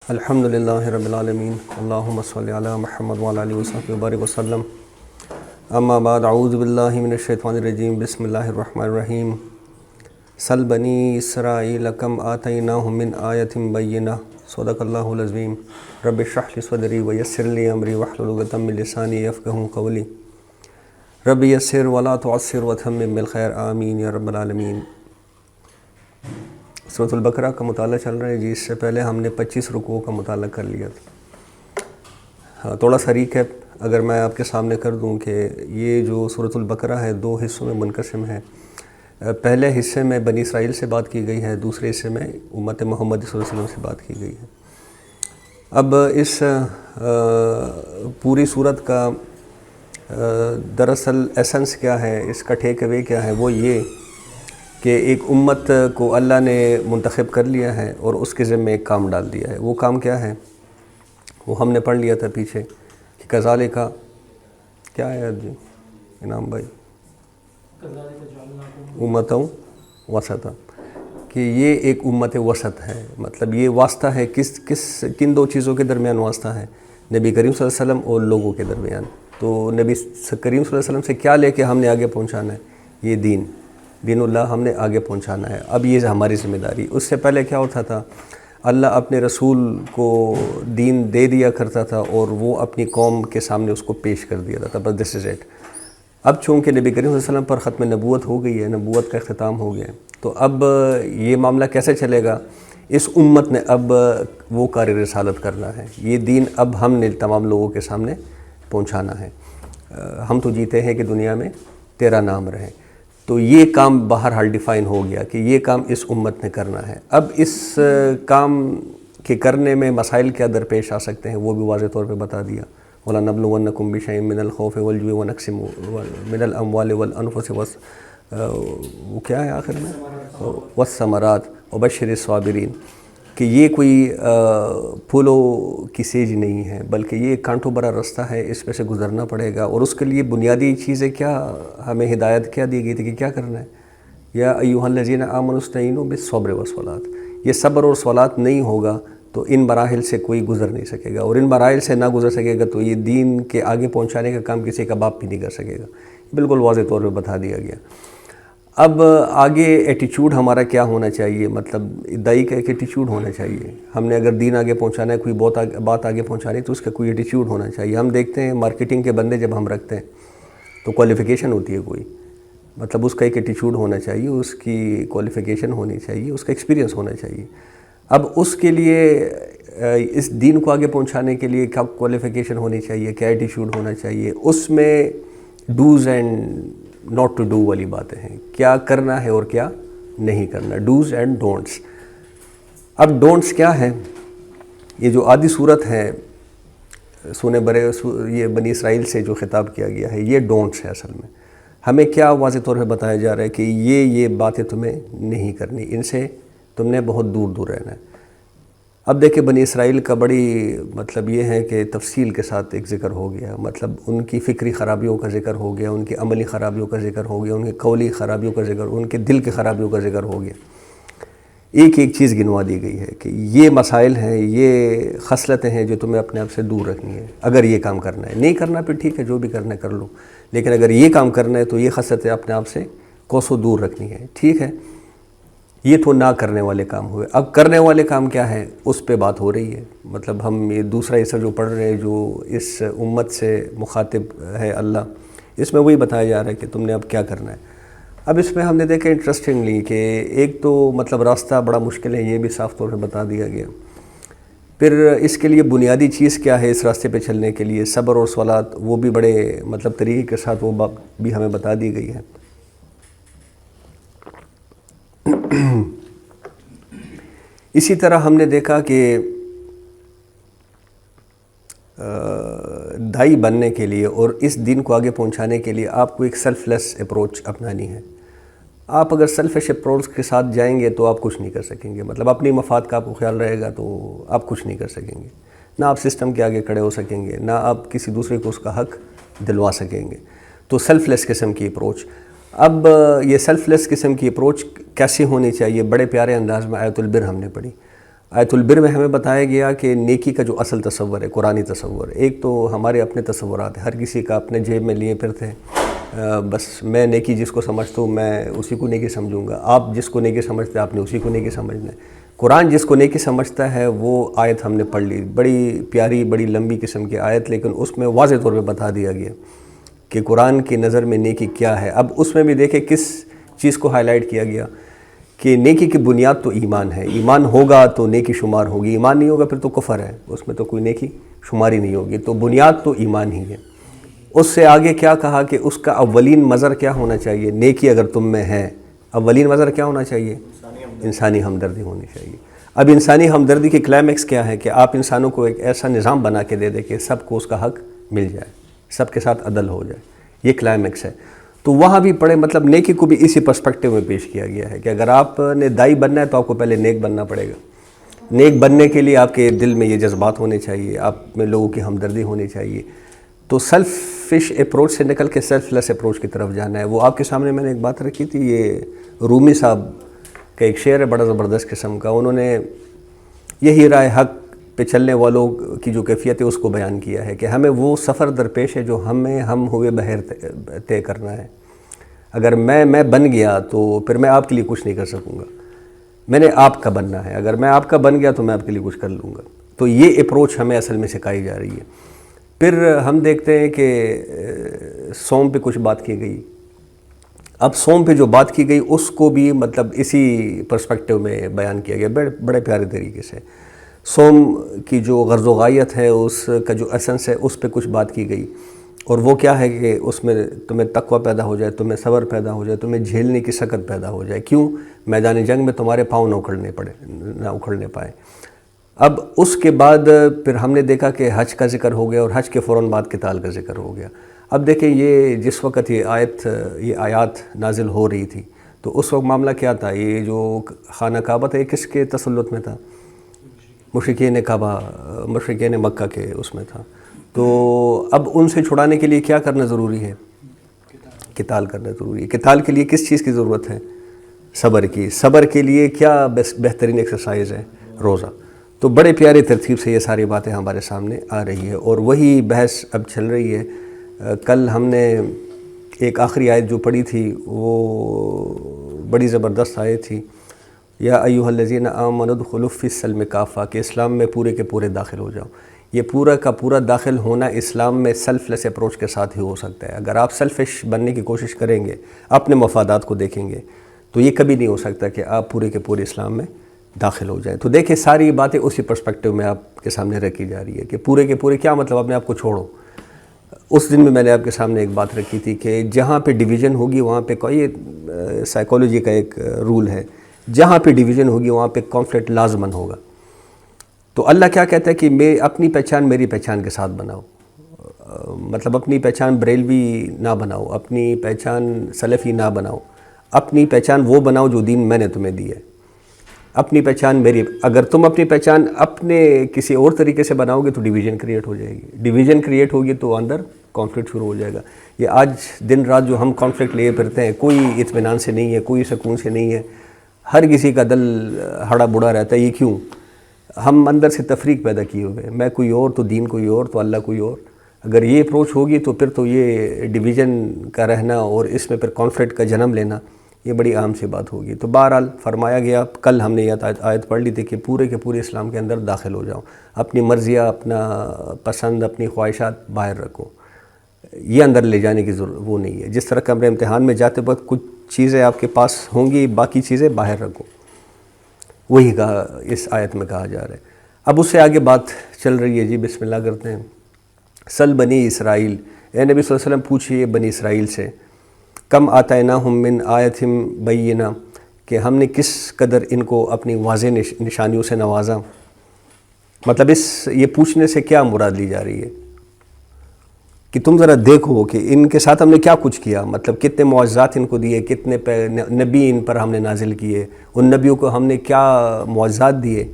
الحمدللہ رب العالمین اللہم صلی علی محمد وعلی آلہ وصحبہ وبارک وسلم اما بعد اعوذ باللہ من الشیطان الرجیم بسم اللہ الرحمن الرحیم سل بنی اسرائیل کم آتیناہم من آیۃ بینہ صدق اللہ العظیم رب اشرح لی صدری ویسر لی امری واحلل عقدۃ من لسانی یفقہوا قولی رب یسر ولا تعسر وتمم بالخیر آمین یا رب العالمین۔ سورۃ البقرہ کا مطالعہ چل رہا ہے جی۔ اس سے پہلے ہم نے 25 رکوع کا مطالعہ کر لیا تھا۔ تھوڑا سا ریکیپ اگر میں آپ کے سامنے کر دوں کہ یہ جو سورۃ البقرہ ہے 2 حصوں میں منقسم ہے۔ پہلے حصے میں بنی اسرائیل سے بات کی گئی ہے، دوسرے حصے میں امت محمد صلی اللہ علیہ وسلم سے بات کی گئی ہے۔ اب اس پوری سورت کا دراصل ایسنس کیا ہے، اس کا ٹیک اوے کیا ہے، وہ یہ کہ ایک امت کو اللہ نے منتخب کر لیا ہے اور اس کے ذمہ ایک کام ڈال دیا ہے۔ وہ کام کیا ہے وہ ہم نے پڑھ لیا تھا پیچھے کہ کذالک کیا ہے جی انعام بھائی، امتوں وسطا، کہ یہ ایک امت وسط ہے۔ مطلب یہ واسطہ ہے کن 2 چیزوں کے درمیان واسطہ ہے، نبی کریم صلی اللہ علیہ وسلم اور لوگوں کے درمیان۔ تو نبی کریم صلی اللہ علیہ وسلم سے کیا لے کے ہم نے آگے پہنچانا ہے، یہ دین اللہ ہم نے آگے پہنچانا ہے۔ اب یہ ہماری ذمہ داری۔ اس سے پہلے کیا ہوتا تھا، اللہ اپنے رسول کو دین دے دیا کرتا تھا اور وہ اپنی قوم کے سامنے اس کو پیش کر دیا تھا، بس دس از اٹ۔ اب چونکہ نبی کریم صلی اللہ علیہ وسلم پر ختم نبوت ہو گئی ہے، نبوت کا اختتام ہو گیا ہے، تو اب یہ معاملہ کیسے چلے گا، اس امت نے اب وہ کار رسالت کرنا ہے۔ یہ دین اب ہم نے تمام لوگوں کے سامنے پہنچانا ہے۔ ہم تو جیتے ہیں کہ دنیا میں تیرا نام رہے۔ تو یہ کام بہرحال ڈیفائن ہو گیا کہ یہ کام اس امت نے کرنا ہے۔ اب اس کام کے کرنے میں مسائل کیا درپیش آ سکتے ہیں وہ بھی واضح طور پہ بتا دیا۔ وَلَنَبْلُوَنَّكُمْ بِشَيْءٍ مِّنَ الْخَوْفِ وَالْجُوعِ وَنَقْصٍ مِّنَ الْأَمْوَالِ وَالْأَنفُسِ وہ کیا ہے آخر میں، وَالثَّمَرَاتِ وَبَشِّرِ الصَّابِرِينَ، کہ یہ کوئی پھولوں کی سیج نہیں ہے بلکہ یہ ایک کانٹوں بھرا رستہ ہے، اس پہ سے گزرنا پڑے گا۔ اور اس کے لیے بنیادی چیزیں کیا ہمیں ہدایت کیا دی گئی تھی کہ کیا کرنا ہے، یا ایھا الذین آمنوا استعینوا بالصبر والصلاۃ۔ یہ صبر اور صلاۃ نہیں ہوگا تو ان مراحل سے کوئی گزر نہیں سکے گا، اور ان مراحل سے نہ گزر سکے گا تو یہ دین کے آگے پہنچانے کا کام کسی کا باپ بھی نہیں کر سکے گا۔ بالکل واضح طور پہ بتا دیا گیا۔ اب آگے ایٹیچیوڈ ہمارا کیا ہونا چاہیے، مطلب دائی کا ایک ایٹیچیوڈ ہونا چاہیے۔ ہم نے اگر دین آگے پہنچانا ہے، کوئی بات آگے پہنچانی ہے تو اس کا کوئی ایٹیچیوڈ ہونا چاہیے۔ ہم دیکھتے ہیں مارکیٹنگ کے بندے جب ہم رکھتے ہیں تو کوالیفیکیشن ہوتی ہے کوئی، مطلب اس کا ایک ایٹیچیوڈ ہونا چاہیے، اس کی کوالیفیکیشن ہونی چاہیے، اس کا ایکسپیرینس ہونا چاہیے۔ اب اس کے لیے اس دین کو آگے پہنچانے کے لیے کیا کوالیفیکیشن ہونی چاہیے، کیا ایٹیچیوڈ ہونا چاہیے، اس میں dos and not to do والی باتیں ہیں، کیا کرنا ہے اور کیا نہیں کرنا، ڈوز اینڈ ڈونٹس۔ اب ڈونٹس کیا ہے، یہ جو آدھی صورت ہے یہ بنی اسرائیل سے جو خطاب کیا گیا ہے، یہ ڈونٹس ہے۔ اصل میں ہمیں کیا واضح طور پہ بتایا جا رہا ہے کہ یہ باتیں تمہیں نہیں کرنی، ان سے تم نے بہت دور دور رہنا ہے۔ اب دیکھیں بنی اسرائیل کا بڑی مطلب یہ ہے کہ تفصیل کے ساتھ ایک ذکر ہو گیا، مطلب ان کی فکری خرابیوں کا ذکر ہو گیا، ان کی عملی خرابیوں کا ذکر ہو گیا، ان کی قولی خرابیوں کا ذکر، ان کے دل کی خرابیوں کا ذکر ہو گیا۔ ایک ایک چیز گنوا دی گئی ہے کہ یہ مسائل ہیں، یہ خصلتیں ہیں جو تمہیں اپنے آپ سے دور رکھنی ہے اگر یہ کام کرنا ہے۔ نہیں کرنا پھر ٹھیک ہے، جو بھی کرنا ہے کر لو، لیکن اگر یہ کام کرنا ہے تو یہ خصلتیں اپنے آپ سے کوسوں دور رکھنی ہے، ٹھیک ہے۔ یہ تو نہ کرنے والے کام ہوئے۔ اب کرنے والے کام کیا ہے، اس پہ بات ہو رہی ہے۔ مطلب ہم یہ دوسرا حصہ جو پڑھ رہے ہیں جو اس امت سے مخاطب ہے اللہ، اس میں وہی بتایا جا رہا ہے کہ تم نے اب کیا کرنا ہے۔ اب اس میں ہم نے دیکھا انٹرسٹنگلی کہ ایک تو مطلب راستہ بڑا مشکل ہے، یہ بھی صاف طور پہ بتا دیا گیا۔ پھر اس کے لیے بنیادی چیز کیا ہے اس راستے پہ چلنے کے لیے، صبر اور صلاۃ، وہ بھی بڑے مطلب طریقے کے ساتھ وہ بات بھی ہمیں بتا دی گئی ہے۔ اسی طرح ہم نے دیکھا کہ دائی بننے کے لیے اور اس دین کو آگے پہنچانے کے لیے آپ کو ایک سیلف لیس اپروچ اپنانی ہے۔ آپ اگر سیلفش اپروچ کے ساتھ جائیں گے تو آپ کچھ نہیں کر سکیں گے، مطلب اپنی مفاد کا آپ کو خیال رہے گا تو آپ کچھ نہیں کر سکیں گے، نہ آپ سسٹم کے آگے کھڑے ہو سکیں گے، نہ آپ کسی دوسرے کو اس کا حق دلوا سکیں گے۔ تو سیلف لیس قسم کی اپروچ۔ اب یہ سیلف لیس قسم کی اپروچ کیسی ہونی چاہیے، بڑے پیارے انداز میں آیت البر ہم نے پڑھی۔ آیت البر میں ہمیں بتایا گیا کہ نیکی کا جو اصل تصور ہے، قرآنی تصور، ایک تو ہمارے اپنے تصورات ہیں، ہر کسی کا اپنے جیب میں لیے پھرتے ہیں، بس میں نیکی جس کو سمجھتا ہوں میں اسی کو نیکی سمجھوں گا، آپ جس کو نیکی سمجھتے ہیں آپ نے اسی کو نیکی سمجھنا ہے۔ قرآن جس کو نیکی سمجھتا ہے وہ آیت ہم نے پڑھ لی، بڑی پیاری بڑی لمبی قسم کی آیت، لیکن اس میں واضح طور پہ بتا دیا گیا کہ قرآن کی نظر میں نیکی کیا ہے۔ اب اس میں بھی دیکھیں کس چیز کو ہائی لائٹ کیا گیا کہ نیکی کی بنیاد تو ایمان ہے، ایمان ہوگا تو نیکی شمار ہوگی، ایمان نہیں ہوگا پھر تو کفر ہے، اس میں تو کوئی نیکی شماری نہیں ہوگی، تو بنیاد تو ایمان ہی ہے۔ اس سے آگے کیا کہا کہ اس کا اولین مظہر کیا ہونا چاہیے، نیکی اگر تم میں ہے اولین مظہر کیا ہونا چاہیے، انسانی ہمدردی ہونی چاہیے۔ اب انسانی ہمدردی کی کلائمیکس کیا ہے کہ آپ انسانوں کو ایک ایسا نظام بنا کے دے دیں کہ سب کو اس کا حق مل جائے، سب کے ساتھ عدل ہو جائے، یہ کلائمیکس ہے۔ تو وہاں بھی پڑھے مطلب نیکی کو بھی اسی پرسپیکٹیو میں پیش کیا گیا ہے کہ اگر آپ نے دائی بننا ہے تو آپ کو پہلے نیک بننا پڑے گا، نیک بننے کے لیے آپ کے دل میں یہ جذبات ہونے چاہیے، آپ میں لوگوں کی ہمدردی ہونی چاہیے، تو سیلفش اپروچ سے نکل کے سیلف لیس اپروچ کی طرف جانا ہے۔ وہ آپ کے سامنے میں نے ایک بات رکھی تھی، یہ رومی صاحب کا ایک شعر ہے بڑا زبردست قسم کا، انہوں نے یہی رائے حق پہ چلنے والوں کی جو کیفیت ہے اس کو بیان کیا ہے کہ ہمیں وہ سفر درپیش ہے جو ہم ہوئے بہر طے کرنا ہے۔ اگر میں بن گیا تو پھر میں آپ کے لیے کچھ نہیں کر سکوں گا، میں نے آپ کا بننا ہے، اگر میں آپ کا بن گیا تو میں آپ کے لیے کچھ کر لوں گا۔ تو یہ اپروچ ہمیں اصل میں سکھائی جا رہی ہے۔ پھر ہم دیکھتے ہیں کہ صوم پہ کچھ بات کی گئی، اب صوم پہ جو بات کی گئی اس کو بھی مطلب اسی پرسپیکٹیو میں بیان کیا گیا بڑے پیارے طریقے سے۔ صوم کی جو غرض و غایت ہے، اس کا جو ایسنس ہے، اس پہ کچھ بات کی گئی، اور وہ کیا ہے کہ اس میں تمہیں تقوی پیدا ہو جائے، تمہیں صبر پیدا ہو جائے، تمہیں جھیلنے کی سکت پیدا ہو جائے۔ کیوں؟ میدان جنگ میں تمہارے پاؤں نہ اکھڑنے پائے۔ اب اس کے بعد پھر ہم نے دیکھا کہ حج کا ذکر ہو گیا، اور حج کے فوراً بعد قتال کا ذکر ہو گیا۔ اب دیکھیں یہ جس وقت یہ آیات نازل ہو رہی تھی تو اس وقت معاملہ کیا تھا، یہ جو خانہ کعبہ تھا یہ کس کے تسلط میں تھا؟ مشرکین کعبہ، مشرکین مکہ کے اس میں تھا۔ تو اب ان سے چھڑانے کے لیے کیا کرنا ضروری ہے؟ قتال کرنا ضروری ہے۔ قتال کے لیے کس چیز کی ضرورت ہے؟ صبر کی۔ صبر کے لیے کیا بہترین ایکسرسائز ہے؟ روزہ۔ تو بڑے پیارے ترتیب سے یہ ساری باتیں ہمارے سامنے آ رہی ہے، اور وہی بحث اب چل رہی ہے۔ کل ہم نے ایک آخری آیت جو پڑھی تھی وہ بڑی زبردست آیت تھی، یا ایھا الذین آمنوا ادخلوا فی السلم کافہ، کہ اسلام میں پورے کے پورے داخل ہو جاؤ۔ یہ پورا کا پورا داخل ہونا اسلام میں سیلف لیس اپروچ کے ساتھ ہی ہو سکتا ہے۔ اگر آپ سیلفش بننے کی کوشش کریں گے، اپنے مفادات کو دیکھیں گے، تو یہ کبھی نہیں ہو سکتا کہ آپ پورے کے پورے اسلام میں داخل ہو جائیں۔ تو دیکھیں ساری باتیں اسی پرسپیکٹیو میں آپ کے سامنے رکھی جا رہی ہے کہ پورے کے پورے کیا مطلب، اپنے آپ کو چھوڑو۔ اس دن میں نے آپ کے سامنے ایک بات رکھی تھی کہ جہاں پہ ڈویژن ہوگی وہاں پہ کوئی سائیکالوجی کا ایک رول ہے، جہاں پہ ڈویژن ہوگی وہاں پہ کانفلکٹ لازماً ہوگا۔ تو اللہ کیا کہتا ہے کہ میں اپنی پہچان میری پہچان کے ساتھ بناؤ، مطلب اپنی پہچان بریلوی نہ بناؤ، اپنی پہچان سلفی نہ بناؤ، اپنی پہچان وہ بناؤ جو دین میں نے تمہیں دی ہے، اپنی پہچان میری۔ اگر تم اپنی پہچان اپنے کسی اور طریقے سے بناؤ گے تو ڈویژن کریٹ ہو جائے گی، ڈویژن کریٹ ہوگی تو اندر کانفلکٹ شروع ہو جائے گا۔ یہ آج دن رات جو ہم کانفلکٹ لیے پھرتے ہیں، کوئی اطمینان سے نہیں ہے، کوئی سکون سے نہیں ہے، ہر کسی کا دل ہڑا بڑا رہتا ہے۔ یہ کیوں؟ ہم اندر سے تفریق پیدا کیے ہوئے، میں کوئی اور تو دین کوئی اور تو اللہ کوئی اور۔ اگر یہ اپروچ ہوگی تو پھر تو یہ ڈویژن کا رہنا اور اس میں پھر کانفلکٹ کا جنم لینا یہ بڑی عام سی بات ہوگی۔ تو بہرحال فرمایا گیا، کل ہم نے یہ آیت پڑھ لی تھی کہ پورے کے پورے اسلام کے اندر داخل ہو جاؤ، اپنی مرضیاں، اپنا پسند، اپنی خواہشات باہر رکھو، یہ اندر لے جانے کی ضرورت وہ نہیں ہے۔ جس طرح کمرے امتحان میں جاتے وقت کچھ چیزیں آپ کے پاس ہوں گی، باقی چیزیں باہر رکھو، وہی کہا اس آیت میں کہا جا رہا ہے۔ اب اس سے آگے بات چل رہی ہے، جی بسم اللہ کرتے ہیں۔ سل بنی اسرائیل، اے نبی صلی اللہ علیہ وسلم پوچھئے بنی اسرائیل سے، کم آتیناہم من آیت بینہ، کہ ہم نے کس قدر ان کو اپنی واضح نشانیوں سے نوازا۔ مطلب یہ پوچھنے سے کیا مراد لی جا رہی ہے کہ تم ذرا دیکھو کہ ان کے ساتھ ہم نے کیا کچھ کیا، مطلب کتنے معجزات ان کو دیے، کتنے نبی ان پر ہم نے نازل کیے، ان نبیوں کو ہم نے کیا معجزات دیے،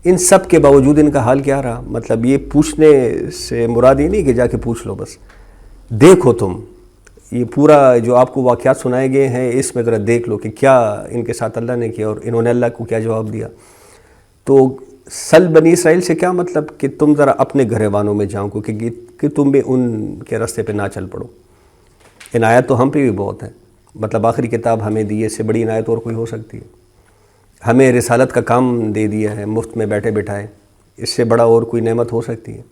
ان سب کے باوجود ان کا حال کیا رہا۔ مطلب یہ پوچھنے سے مراد یہ نہیں کہ جا کے پوچھ لو، بس دیکھو تم یہ پورا جو آپ کو واقعات سنائے گئے ہیں اس میں ذرا دیکھ لو کہ کیا ان کے ساتھ اللہ نے کیا اور انہوں نے اللہ کو کیا جواب دیا۔ تو سل بنی اسرائیل سے کیا مطلب کہ تم ذرا اپنے گھروانوں میں جھانکو کہ تم بھی ان کے راستے پہ نہ چل پڑو. عنایت تو ہم پہ بھی بہت ہے. مطلب آخری کتاب ہمیں دی ہے، اس سے بڑی عنایت اور کوئی ہو سکتی ہے. ہمیں رسالت کا کام دے دیا ہے مفت میں بیٹھے بٹھائے، اس سے بڑا اور کوئی نعمت ہو سکتی ہے؟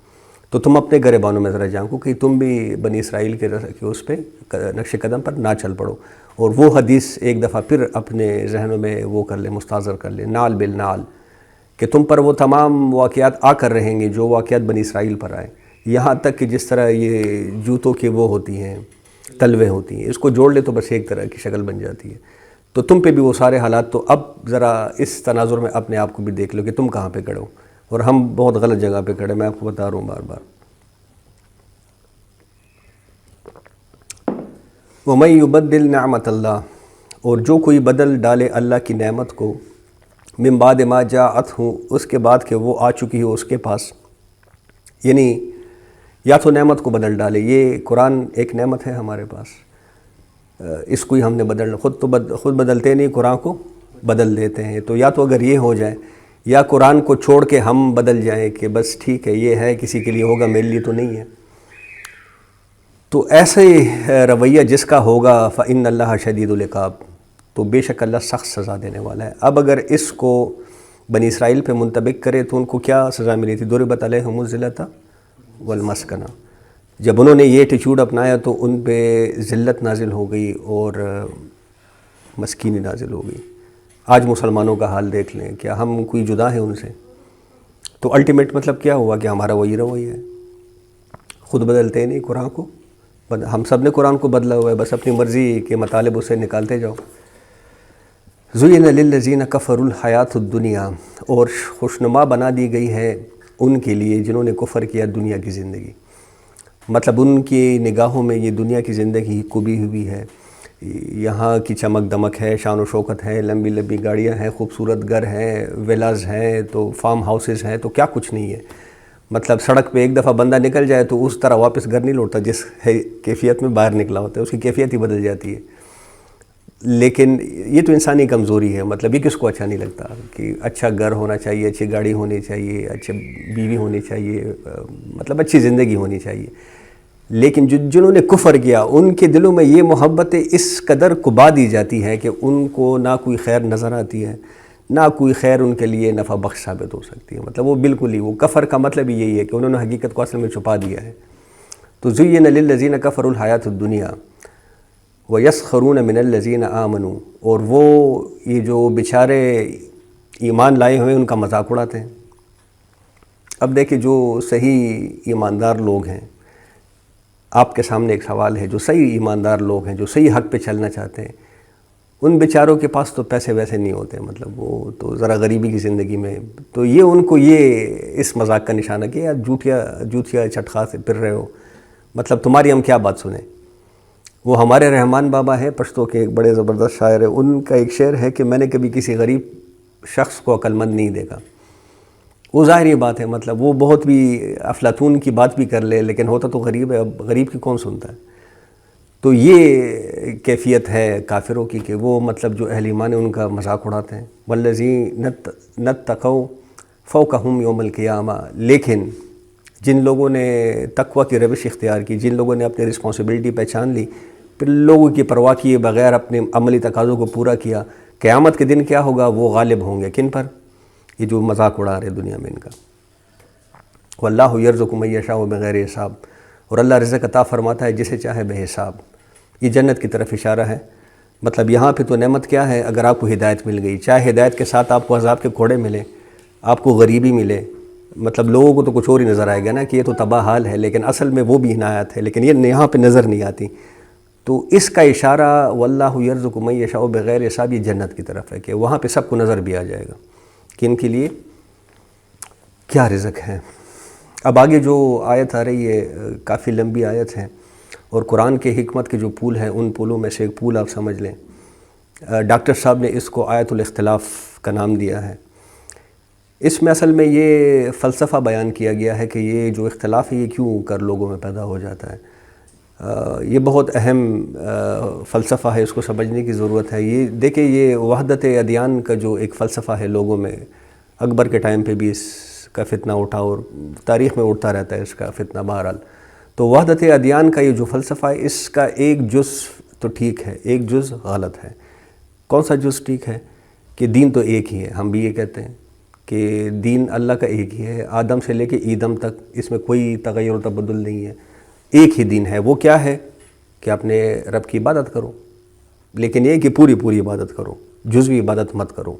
تو تم اپنے گھروانوں میں ذرا جھانکو کہ تم بھی بنی اسرائیل کے اس پہ نقش قدم پر نہ چل پڑو. اور وہ حدیث ایک دفعہ پھر اپنے ذہنوں میں وہ کر لیں، مستحضر کر لیں، نال بالنال، کہ تم پر وہ تمام واقعات آ کر رہیں گے جو واقعات بنی اسرائیل پر آئے. یہاں تک کہ جس طرح یہ جوتوں کی وہ ہوتی ہیں، تلوے ہوتی ہیں، اس کو جوڑ لے تو بس ایک طرح کی شکل بن جاتی ہے. تو تم پہ بھی وہ سارے حالات. تو اب ذرا اس تناظر میں اپنے آپ کو بھی دیکھ لو کہ تم کہاں پہ کھڑے ہو. اور ہم بہت غلط جگہ پہ کھڑے، میں آپ کو بتا رہا ہوں بار بار. وَمَن يُبَدِّلْ نِعْمَتَ اللَّهِ، اور جو کوئی بدل ڈالے اللہ کی نعمت کو، من بعد ما جاءتہ، اس کے بعد کہ وہ آ چکی ہو اس کے پاس. یعنی یا تو نعمت کو بدل ڈالے. یہ قرآن ایک نعمت ہے ہمارے پاس، اس کو ہی ہم نے خود بدلتے نہیں، قرآن کو بدل دیتے ہیں. تو یا تو اگر یہ ہو جائے، یا قرآن کو چھوڑ کے ہم بدل جائیں کہ بس ٹھیک ہے یہ ہے کسی کے لیے ہوگا، میرے لیے تو نہیں ہے. تو ایسے رویہ جس کا ہوگا فَإِنَّ اللَّهَ شَدِيدُ الْعِقَابِ، تو بے شک اللہ سخت سزا دینے والا ہے. اب اگر اس کو بنی اسرائیل پہ منطبق کرے تو ان کو کیا سزا ملی تھی؟ ضُرِبَتْ عَلَيْهِمُ الذِّلَّةُ وَالْمَسْكَنَةُ. جب انہوں نے یہ ایٹیچیوڈ اپنایا تو ان پہ ذلت نازل ہو گئی اور مسکینی نازل ہو گئی. آج مسلمانوں کا حال دیکھ لیں، کیا ہم کوئی جدا ہیں ان سے؟ تو الٹیمیٹ مطلب کیا ہوا کہ ہمارا وہی رویہ ہے، خود بدلتے نہیں قرآن کو. ہم سب نے قرآن کو بدلا ہوا ہے، بس اپنی مرضی کے مطالب اسے نکالتے جاؤ. زُيِّنَ لِلَّذِينَ كَفَرُوا الْحَيَاةُ الدُّنْيَا، اور خوشنما بنا دی گئی ہے ان کے لیے جنہوں نے کفر کیا دنیا کی زندگی. مطلب ان کی نگاہوں میں یہ دنیا کی زندگی کبھی ہوئی ہے. یہاں کی چمک دمک ہے، شان و شوکت ہے، لمبی لمبی گاڑیاں ہیں، خوبصورت گھر ہیں، ویلاز ہیں، تو فارم ہاؤسز ہیں، تو کیا کچھ نہیں ہے. مطلب سڑک پہ ایک دفعہ بندہ نکل جائے تو اس طرح واپس گھر نہیں لوٹتا جس کیفیت میں باہر نکلا ہوتا ہے، اس کی کیفیت ہی بدل جاتی ہے. لیکن یہ تو انسانی کمزوری ہے. مطلب یہ کس کو اچھا نہیں لگتا کہ اچھا گھر ہونا چاہیے، اچھی گاڑی ہونی چاہیے، اچھی بیوی ہونی چاہیے، مطلب اچھی زندگی ہونی چاہیے. لیکن جنہوں نے کفر کیا ان کے دلوں میں یہ محبتیں اس قدر کبا دی جاتی ہیں کہ ان کو نہ کوئی خیر نظر آتی ہے، نہ کوئی خیر ان کے لیے نفع بخش ثابت ہو سکتی ہے. مطلب وہ بالکل ہی، وہ کفر کا مطلب ہی یہی ہے کہ انہوں نے حقیقت کو اصل میں چھپا دیا ہے. تو زُيِّنَ لِلَّذِينَ كَفَرُوا الْحَيَاةُ الدُّنْيَا وَيَسْخَرُونَ مِنَ الَّذِينَ آمَنُوا، اور وہ یہ جو بیچارے ایمان لائے ہوئے ان کا مذاق اڑاتے ہیں. اب دیکھیں جو صحیح ایماندار لوگ ہیں، آپ کے سامنے ایک سوال ہے، جو صحیح ایماندار لوگ ہیں، جو صحیح حق پہ چلنا چاہتے ہیں، ان بیچاروں کے پاس تو پیسے ویسے نہیں ہوتے. مطلب وہ تو ذرا غریبی کی زندگی میں، تو یہ ان کو یہ اس مذاق کا نشانہ کہ یار جوتیا چٹخا سے پھر رہے ہو، مطلب تمہاری ہم کیا بات سنیں. وہ ہمارے رحمان بابا ہیں، پشتو کے ایک بڑے زبردست شاعر ہیں، ان کا ایک شعر ہے کہ میں نے کبھی کسی غریب شخص کو عقل مند نہیں دیکھا. وہ ظاہری بات ہے، مطلب وہ بہت بھی افلاطون کی بات بھی کر لے لیکن ہوتا تو غریب ہے. اب غریب کی کون سنتا ہے؟ تو یہ کیفیت ہے کافروں کی کہ وہ مطلب جو اہل ایمان ہیں ان کا مذاق اڑاتے ہیں. وَالَّذِينَ اتَّقَوْا فَوْقَهُمْ يَوْمَ الْقِيَامَةِ، لیکن جن لوگوں نے تقوی کی روش اختیار کی، جن لوگوں نے اپنی رسپانسبلٹی پہچان لی، پھر لوگوں کی پرواہ کیے بغیر اپنے عملی تقاضوں کو پورا کیا، قیامت کے دن کیا ہوگا؟ وہ غالب ہوں گے. کن پر؟ یہ جو مذاق اڑا رہے دنیا میں ان کا. وَاللَّهُ يَرْزُقُ مَن يَشَاءُ بِغَيْرِ حساب، اور اللہ رزق عطا فرماتا ہے جسے چاہے بے حساب. یہ جنت کی طرف اشارہ ہے. مطلب یہاں پہ تو نعمت کیا ہے؟ اگر آپ کو ہدایت مل گئی، چاہے ہدایت کے ساتھ آپ کو عذاب کے کوڑے ملے، آپ کو غریبی ملے، مطلب لوگوں کو تو کچھ اور ہی نظر آئے گا نا کہ یہ تو تباہ حال ہے، لیکن اصل میں وہ بھی عنایت ہے، لیکن یہ یہاں پہ نظر نہیں آتی. تو اس کا اشارہ وَاللَّهُ يَرْزُقُ مَن يَشَاءُ بِغَيْرِ حساب، یہ جنت کی طرف ہے کہ وہاں پہ سب کو نظر بھی آ جائے گا کہ ان کے لیے کیا رزق ہے. اب آگے جو آیت آ رہی ہے کافی لمبی آیت ہے، اور قرآن کے حکمت کے جو پھول ہیں ان پھولوں میں سے ایک پھول آپ سمجھ لیں. ڈاکٹر صاحب نے اس کو آیت الاختلاف کا نام دیا ہے. اس میں اصل میں یہ فلسفہ بیان کیا گیا ہے کہ یہ جو اختلاف ہے یہ کیوں کر لوگوں میں پیدا ہو جاتا ہے. یہ بہت اہم فلسفہ ہے، اس کو سمجھنے کی ضرورت ہے. یہ دیکھیں، یہ وحدت ادیان کا جو ایک فلسفہ ہے لوگوں میں، اکبر کے ٹائم پہ بھی اس کا فتنہ اٹھا اور تاریخ میں اٹھتا رہتا ہے اس کا فتنہ بہرحال. تو وحدت ادیان کا یہ جو فلسفہ ہے اس کا ایک جز تو ٹھیک ہے، ایک جز غلط ہے. کون سا جز ٹھیک ہے؟ کہ دین تو ایک ہی ہے. ہم بھی یہ کہتے ہیں کہ دین اللہ کا ایک ہی ہے، آدم سے لے کے ایدم تک، اس میں کوئی تغیر و تبدل نہیں ہے. ایک ہی دین ہے. وہ کیا ہے؟ کہ اپنے رب کی عبادت کرو، لیکن یہ کہ پوری عبادت کرو، جزوی عبادت مت کرو.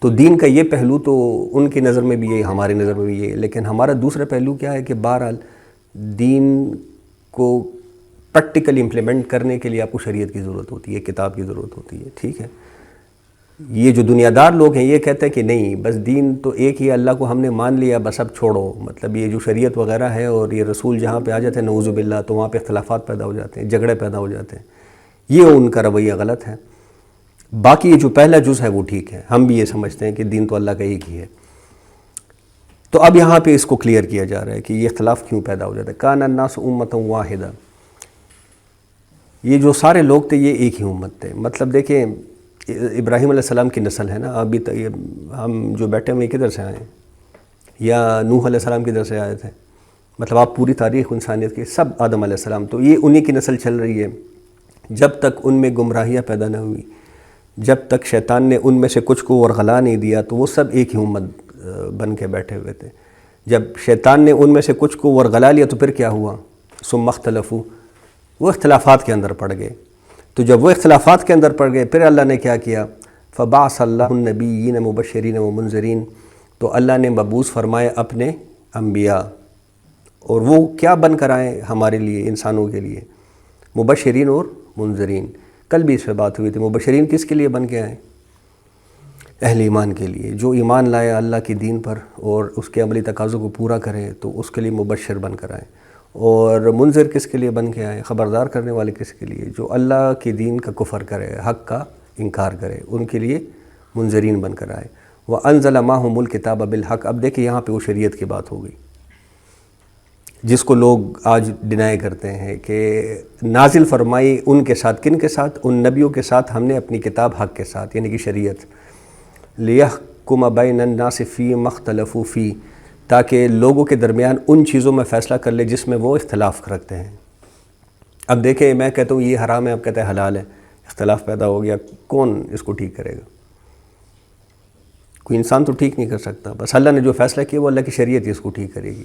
تو دین کا یہ پہلو تو ان کی نظر میں بھی یہ، ہماری نظر میں بھی یہ، لیکن ہمارا دوسرا پہلو کیا ہے کہ بہرحال دین کو پریکٹیکلی امپلیمنٹ کرنے کے لیے آپ کو شریعت کی ضرورت ہوتی ہے، کتاب کی ضرورت ہوتی ہے. ٹھیک ہے. یہ جو دنیا دار لوگ ہیں یہ کہتے ہیں کہ نہیں، بس دین تو ایک ہی، اللہ کو ہم نے مان لیا، بس اب چھوڑو. مطلب یہ جو شریعت وغیرہ ہے اور یہ رسول جہاں پہ آ جاتے ہیں نعوذ باللہ، تو وہاں پہ اختلافات پیدا ہو جاتے ہیں، جھگڑے پیدا ہو جاتے ہیں. یہ ان کا رویہ غلط ہے. باقی یہ جو پہلا جز ہے وہ ٹھیک ہے. ہم بھی یہ سمجھتے ہیں کہ دین تو اللہ کا ایک ہی ہے. تو اب یہاں پہ اس کو کلیئر کیا جا رہا ہے کہ یہ اختلاف کیوں پیدا ہو جاتا ہے. کان الناس امۃ واحدہ، یہ جو سارے لوگ تھے یہ ایک ہی امت تھے. مطلب دیکھیں ابراہیم علیہ السلام کی نسل ہے نا. ابھی ہم جو بیٹھے ہوئے کدھر سے آئے ہیں؟ یا نوح علیہ السلام کدھر سے آئے تھے؟ مطلب آپ پوری تاریخ انسانیت کی سب آدم علیہ السلام، تو یہ انہی کی نسل چل رہی ہے. جب تک ان میں گمراہیاں پیدا نہ ہوئی، جب تک شیطان نے ان میں سے کچھ کو ورغلا نہیں دیا، تو وہ سب ایک ہی امت بن کے بیٹھے ہوئے تھے. جب شیطان نے ان میں سے کچھ کو ورغلا لیا تو پھر کیا ہوا؟ ثم اختلفوا، وہ اختلافات کے اندر پڑ گئے. تو جب وہ اختلافات کے اندر پڑ گئے پھر اللہ نے کیا کیا؟ فبعث اللہ النبیین مبشرین ومنذرین، تو اللہ نے مبعوث فرمائے اپنے انبیاء، اور وہ کیا بن کر آئے ہمارے لیے، انسانوں کے لیے؟ مبشرین اور منذرین. کل بھی اس پہ بات ہوئی تھی. مبشرین کس کے لیے بن کے آئے؟ اہل ایمان کے لیے. جو ایمان لائے اللہ کی دین پر اور اس کے عملی تقاضوں کو پورا کرے تو اس کے لیے مبشر بن کر آئے. اور منذر کس کے لیے بن کے آئے؟ خبردار کرنے والے کس کے لیے؟ جو اللہ کی دین کا کفر کرے، حق کا انکار کرے، ان کے لیے منذرین بن کر آئے. وَأَنزَلَ مَعَهُمُ الْكِتَابَ بِالْحَقِّ. اب دیکھیں یہاں پہ وہ شریعت کی بات ہو گئی جس کو لوگ آج ڈینائی کرتے ہیں کہ نازل فرمائی ان کے ساتھ. کن کے ساتھ؟ ان نبیوں کے ساتھ ہم نے اپنی کتاب حق کے ساتھ، یعنی کہ شریعت. لِيَحْكُمَ بَيْنَ النَّاسِ فِي مَا اخْتَلَفُوا فِيهِ، تاکہ لوگوں کے درمیان ان چیزوں میں فیصلہ کر لے جس میں وہ اختلاف رکھتے ہیں. اب دیکھیں میں کہتا ہوں یہ حرام ہے، اب کہتے ہیں حلال ہے، اختلاف پیدا ہو گیا، کون اس کو ٹھیک کرے گا؟ کوئی انسان تو ٹھیک نہیں کر سکتا. بس اللہ نے جو فیصلہ کیا وہ اللہ کی شریعت ہی اس کو ٹھیک کرے گی.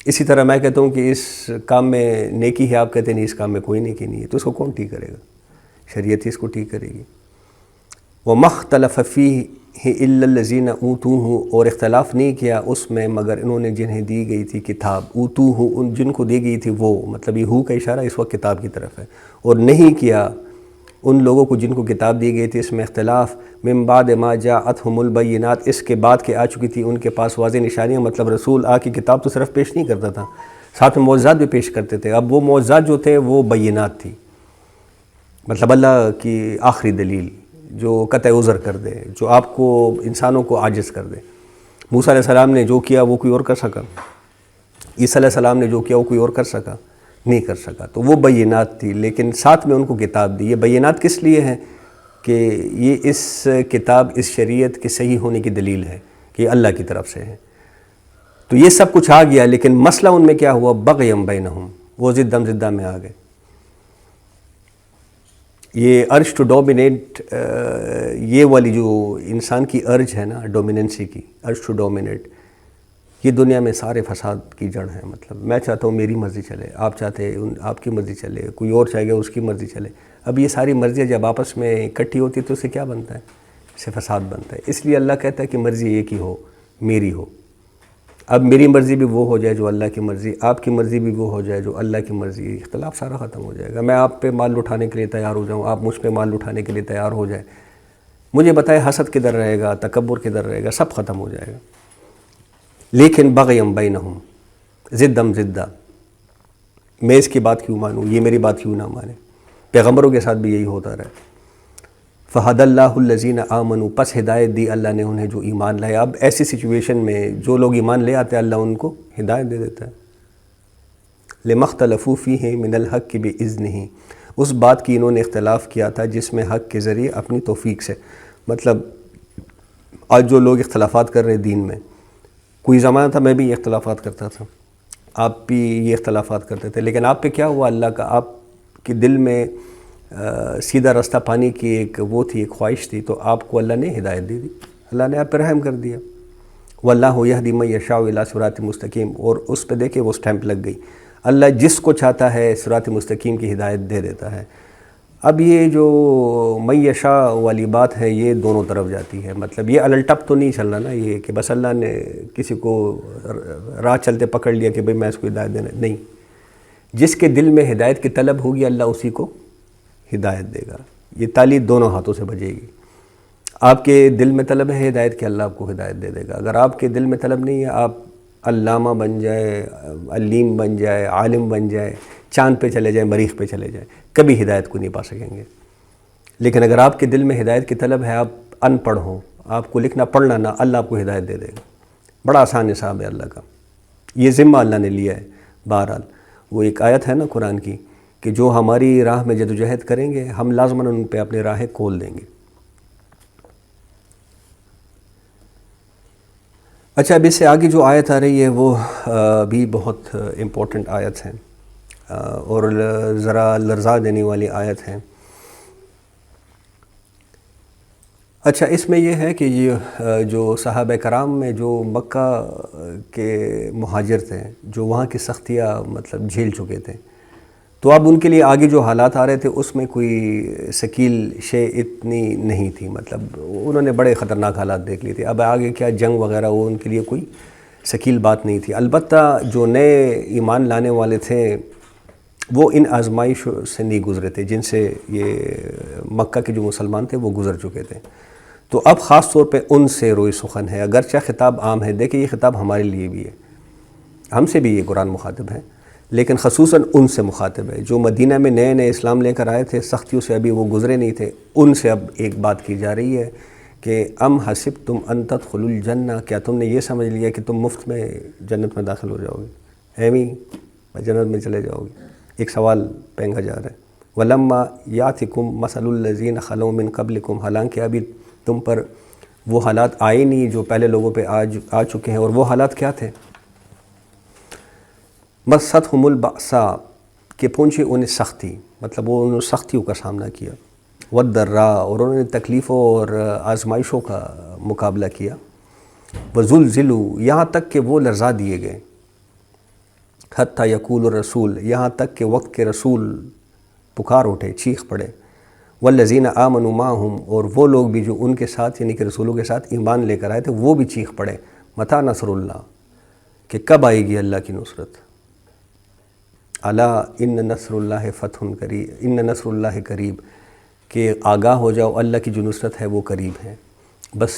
اسی طرح میں کہتا ہوں کہ اس کام میں نیکی ہے، آپ کہتے ہیں نہیں اس کام میں کوئی نیکی نہیں ہے، تو اس کو کون ٹھیک کرے گا؟ شریعت ہی اس کو ٹھیک کرے گی. وَمَا اخْتَلَفَ فِيهِ إِلَّا الَّذِينَ أُوتُوهُ، اور اختلاف نہیں کیا اس میں مگر انہوں نے جنہیں دی گئی تھی کتاب. أُوتُوهُ، ان جن کو دی گئی تھی وہ، مطلب یہ ہو کا اشارہ اس وقت کتاب کی طرف ہے. اور نہیں کیا ان لوگوں کو جن کو کتاب دی گئی تھی اس میں اختلاف. من بعد ما جاءتهم البینات، اس کے بعد کہ آ چکی تھی ان کے پاس واضح نشانیاں. مطلب رسول آ کے کتاب تو صرف پیش نہیں کرتا تھا، ساتھ میں معجزات بھی پیش کرتے تھے. اب وہ معجزات جو تھے وہ بینات تھی، مطلب اللہ کی آخری دلیل جو قطع عذر کر دے، جو آپ کو انسانوں کو عاجز کر دے. موسیٰ علیہ السلام نے جو کیا وہ کوئی اور کر سکا؟ عیسیٰ علیہ السلام نے جو کیا وہ کوئی اور کر سکا؟ نہیں کر سکا. تو وہ بینات تھی، لیکن ساتھ میں ان کو کتاب دی. یہ بینات کس لیے ہیں؟ کہ یہ اس کتاب، اس شریعت کے صحیح ہونے کی دلیل ہے کہ یہ اللہ کی طرف سے ہے. تو یہ سب کچھ آ گیا، لیکن مسئلہ ان میں کیا ہوا؟ بغیم بینہم، وہ زدہ میں آ گئے. یہ ارج ٹو ڈومینیٹ، یہ والی جو انسان کی ارج ہے نا ڈومیننسی کی، ارج ٹو ڈومینیٹ، یہ دنیا میں سارے فساد کی جڑ ہے. مطلب میں چاہتا ہوں میری مرضی چلے، آپ چاہتے ہیں آپ کی مرضی چلے، کوئی اور چاہے گا اس کی مرضی چلے. اب یہ ساری مرضیاں جب آپس میں اکٹھی ہوتی تو اس سے کیا بنتا ہے؟ اس سے فساد بنتا ہے. اس لیے اللہ کہتا ہے کہ مرضی ایک ہی ہو، میری ہو. اب میری مرضی بھی وہ ہو جائے جو اللہ کی مرضی، آپ کی مرضی بھی وہ ہو جائے جو اللہ کی مرضی. اختلاف سارا ختم ہو جائے گا. میں آپ پہ مال اٹھانے کے لیے تیار ہو جاؤں، آپ مجھ پہ مال اٹھانے کے لیے تیار ہو جائے. مجھے بتائے حسد کدھر رہے گا، تکبر کدھر رہے گا؟ سب ختم ہو جائے گا. لیکن بغیم بینہم، زدہ، میں اس کی بات کیوں مانوں، یہ میری بات کیوں نہ مانے؟ پیغمبروں کے ساتھ بھی یہی ہوتا رہا. فہد اللہ الذین آمنوا، پس ہدایت دی اللہ نے انہیں جو ایمان لائے. اب ایسی سچویشن میں جو لوگ ایمان لے آتے ہیں اللہ ان کو ہدایت دے دیتا ہے. لما اختلفوا فیہ من الحق بإذنہ، اس بات کی انہوں نے اختلاف کیا تھا جس میں حق کے ذریعے اپنی توفیق سے. مطلب آج جو لوگ اختلافات کر رہے ہیں دین میں، کوئی زمانہ تھا میں بھی یہ اختلافات کرتا تھا، آپ بھی یہ اختلافات کرتے تھے، لیکن آپ پہ کیا ہوا اللہ کا، آپ کے دل میں سیدھا راستہ پانے کی ایک وہ تھی، ایک خواہش تھی، تو آپ کو اللہ نے ہدایت دے دی، اللہ نے آپ پہ رحم کر دیا۔ واللہ یہدی من یشاء الی صراط مستقیم، اور اس پہ دیکھیں وہ سٹیمپ لگ گئی، اللہ جس کو چاہتا ہے صراط مستقیم کی ہدایت دے دیتا ہے۔ اب یہ جو من یشاء والی بات ہے یہ دونوں طرف جاتی ہے، مطلب یہ الٹپ تو نہیں چل رہا نا، یہ کہ بس اللہ نے کسی کو راہ چلتے پکڑ لیا کہ بھئی میں اس کو ہدایت دینا، نہیں، جس کے دل میں ہدایت کی طلب ہوگی اللہ اسی کو ہدایت دے گا۔ یہ تالی دونوں ہاتھوں سے بجے گی، آپ کے دل میں طلب ہے ہدایت کہ اللہ آپ کو ہدایت دے دے گا، اگر آپ کے دل میں طلب نہیں ہے، آپ علامہ بن جائے، علیم بن جائے، عالم بن جائے، چاند پہ چلے جائیں، مریخ پہ چلے جائیں، کبھی ہدایت کو نہیں پا سکیں گے۔ لیکن اگر آپ کے دل میں ہدایت کی طلب ہے، آپ ان پڑھ ہوں، آپ کو لکھنا پڑھنا نہ، اللہ آپ کو ہدایت دے دے گا۔ بڑا آسان حساب ہے اللہ کا، یہ ذمہ اللہ نے لیا ہے۔ بہرحال وہ ایک آیت ہے نا قرآن کی کہ جو ہماری راہ میں جدوجہد کریں گے ہم لازماً ان پہ اپنے راہیں کھول دیں گے۔ اچھا، اب اس سے آگے جو آیت آ رہی ہے وہ بھی بہت امپورٹنٹ آیت ہے اور ذرا لرزا دینے والی آیت ہے۔ اچھا، اس میں یہ ہے کہ یہ جو صحابہ کرام میں جو مکہ کے مہاجر تھے، جو وہاں کی سختیاں مطلب جھیل چکے تھے، تو اب ان کے لیے آگے جو حالات آ رہے تھے اس میں کوئی ثقیل شے اتنی نہیں تھی، مطلب انہوں نے بڑے خطرناک حالات دیکھ لیے تھے، اب آگے کیا جنگ وغیرہ وہ ان کے لیے کوئی ثقیل بات نہیں تھی۔ البتہ جو نئے ایمان لانے والے تھے وہ ان آزمائش سے نہیں گزرے تھے جن سے یہ مکہ کے جو مسلمان تھے وہ گزر چکے تھے، تو اب خاص طور پہ ان سے روئی سخن ہے، اگرچہ خطاب عام ہے، دیکھیں یہ خطاب ہمارے لیے بھی ہے، ہم سے بھی یہ قرآن مخاطب ہے، لیکن خصوصاً ان سے مخاطب ہے جو مدینہ میں نئے نئے اسلام لے کر آئے تھے، سختیوں سے ابھی وہ گزرے نہیں تھے، ان سے اب ایک بات کی جا رہی ہے کہ ام حسبتم ان تدخلوا الجنہ، کیا تم نے یہ سمجھ لیا کہ تم مفت میں جنت میں داخل ہو جاؤ گے، ایویں جنت میں چلے جاؤ گے؟ ایک سوال پھینکا جا رہا ہے۔ وَلَمَّا يَأْتِكُمْ مَثَلُ الَّذِينَ خَلَوْا مِن قَبْلِكُمْ، حالانکہ ابھی تم پر وہ حالات آئے نہیں جو پہلے لوگوں پہ آ چکے ہیں، اور وہ حالات کیا تھے؟ مَسَّتْهُمُ الْبَأْسَاءُ، کہ پہنچی انہیں سختی، مطلب وہ انہوں نے سختیوں کا سامنا کیا، وَالضَّرَّاءُ، اور انہوں نے تکلیفوں اور آزمائشوں کا مقابلہ کیا، وَزُلْزِلُوا، یہاں تک کہ وہ لرزا دیے گئے، حَتَّى يَقُولُ الرَّسُولُ، یہاں تک کہ وقت کے رسول پکار اٹھے، چیخ پڑے، وَالَّذِينَ آمَنُوا مَعَهُمْ، اور وہ لوگ بھی جو ان کے ساتھ یعنی کہ رسولوں کے ساتھ ایمان لے کر آئے تھے وہ بھی چیخ پڑے، متى نصر اللہ، کہ کب آئے گی اللہ کی نصرت، الا ان نصر اللہ فتح قریب، ان نصر اللہ قریب، کہ آگاہ ہو جاؤ اللہ کی جو نصرت ہے وہ قریب ہے۔ بس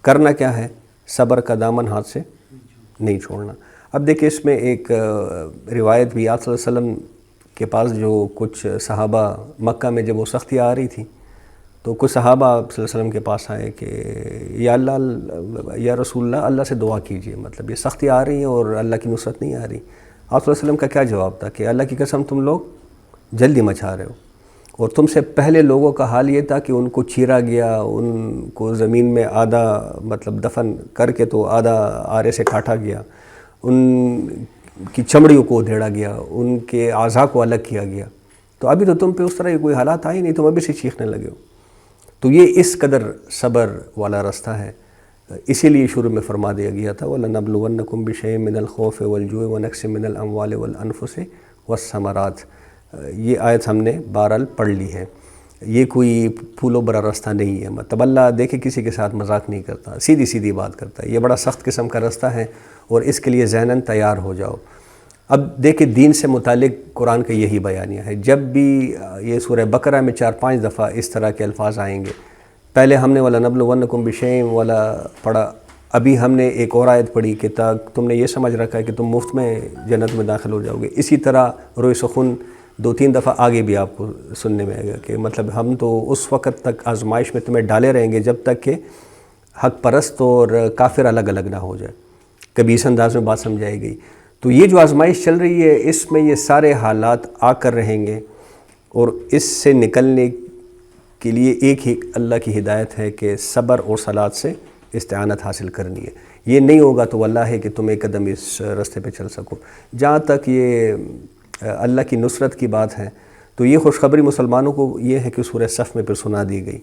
کرنا کیا ہے؟ صبر کا دامن ہاتھ سے نہیں چھوڑنا۔ اب دیکھیں اس میں ایک روایت بھی، آپ صلی اللہ علیہ وسلم کے پاس جو کچھ صحابہ مکہ میں جب وہ سختیاں آ رہی تھی تو کچھ صحابہ آپ صلی اللہ علیہ وسلم کے پاس آئے کہ یا اللہ، یا رسول اللہ، اللہ سے دعا کیجئے، مطلب یہ سختیاں آ رہی ہیں اور اللہ کی نصرت نہیں آ رہی۔ آپ صلی اللہ علیہ وسلم کا کیا جواب تھا کہ اللہ کی قسم تم لوگ جلدی مچا رہے ہو، اور تم سے پہلے لوگوں کا حال یہ تھا کہ ان کو چیرا گیا، ان کو زمین میں آدھا مطلب دفن کر کے تو آدھا آرے سے کاٹا گیا، ان کی چمڑیوں کو ادھیڑا گیا، ان کے اعضاء کو الگ کیا گیا، تو ابھی تو تم پہ اس طرح کی کوئی حالات آئی نہیں، تم ابھی سے چیخنے لگے ہو۔ تو یہ اس قدر صبر والا راستہ ہے، اسی لیے شروع میں فرما دیا گیا تھا وَلَنَبْلُوَنَّكُمْ بِشَيْءٍ مِّنَ الْخَوْفِ وَالْجُوعِ وَنَقْصٍ مِّنَ الْأَمْوَالِ وَالْأَنفُسِ وَالثَّمَرَاتِ، یہ آیت ہم نے بہرحال پڑھ لی ہے۔ یہ کوئی پھول و برا راستہ نہیں ہے، مطلب اللہ دیکھے کسی کے ساتھ مذاق نہیں کرتا، سیدھی سیدھی بات کرتا ہے، یہ بڑا سخت قسم کا راستہ ہے اور اس کے لیے ذہناً تیار ہو جاؤ۔ اب دیکھیں دین سے متعلق قرآن کا یہی بیانیہ ہے، جب بھی یہ سورہ بقرہ میں 4-5 دفعہ اس طرح کے الفاظ آئیں گے، پہلے ہم نے وَلَنَبْلُوَنَّكُمْ بِشَيْءٍ والا پڑھا، ابھی ہم نے ایک اور آیت پڑھی کہ تم نے یہ سمجھ رکھا ہے کہ تم مفت میں جنت میں داخل ہو جاؤ گے، اسی طرح روئے سخن 2-3 دفعہ آگے بھی آپ کو سننے میں آئے گا کہ مطلب ہم تو اس وقت تک آزمائش میں تمہیں ڈالے رہیں گے جب تک کہ حق پرست اور کافر الگ الگ نہ ہو جائے، کبھی اس انداز میں بات سمجھائی گئی۔ تو یہ جو آزمائش چل رہی ہے اس میں یہ سارے حالات آ کر رہیں گے، اور اس سے نکلنے کے لیے ایک ہی اللہ کی ہدایت ہے کہ صبر اور صلات سے استعانت حاصل کرنی ہے. یہ نہیں ہوگا تو اللہ ہے کہ تم ایک قدم اس راستے پہ چل سکو. جہاں تک یہ اللہ کی نصرت کی بات ہے تو یہ خوشخبری مسلمانوں کو یہ ہے کہ سورہ صف میں پھر سنا دی گئی.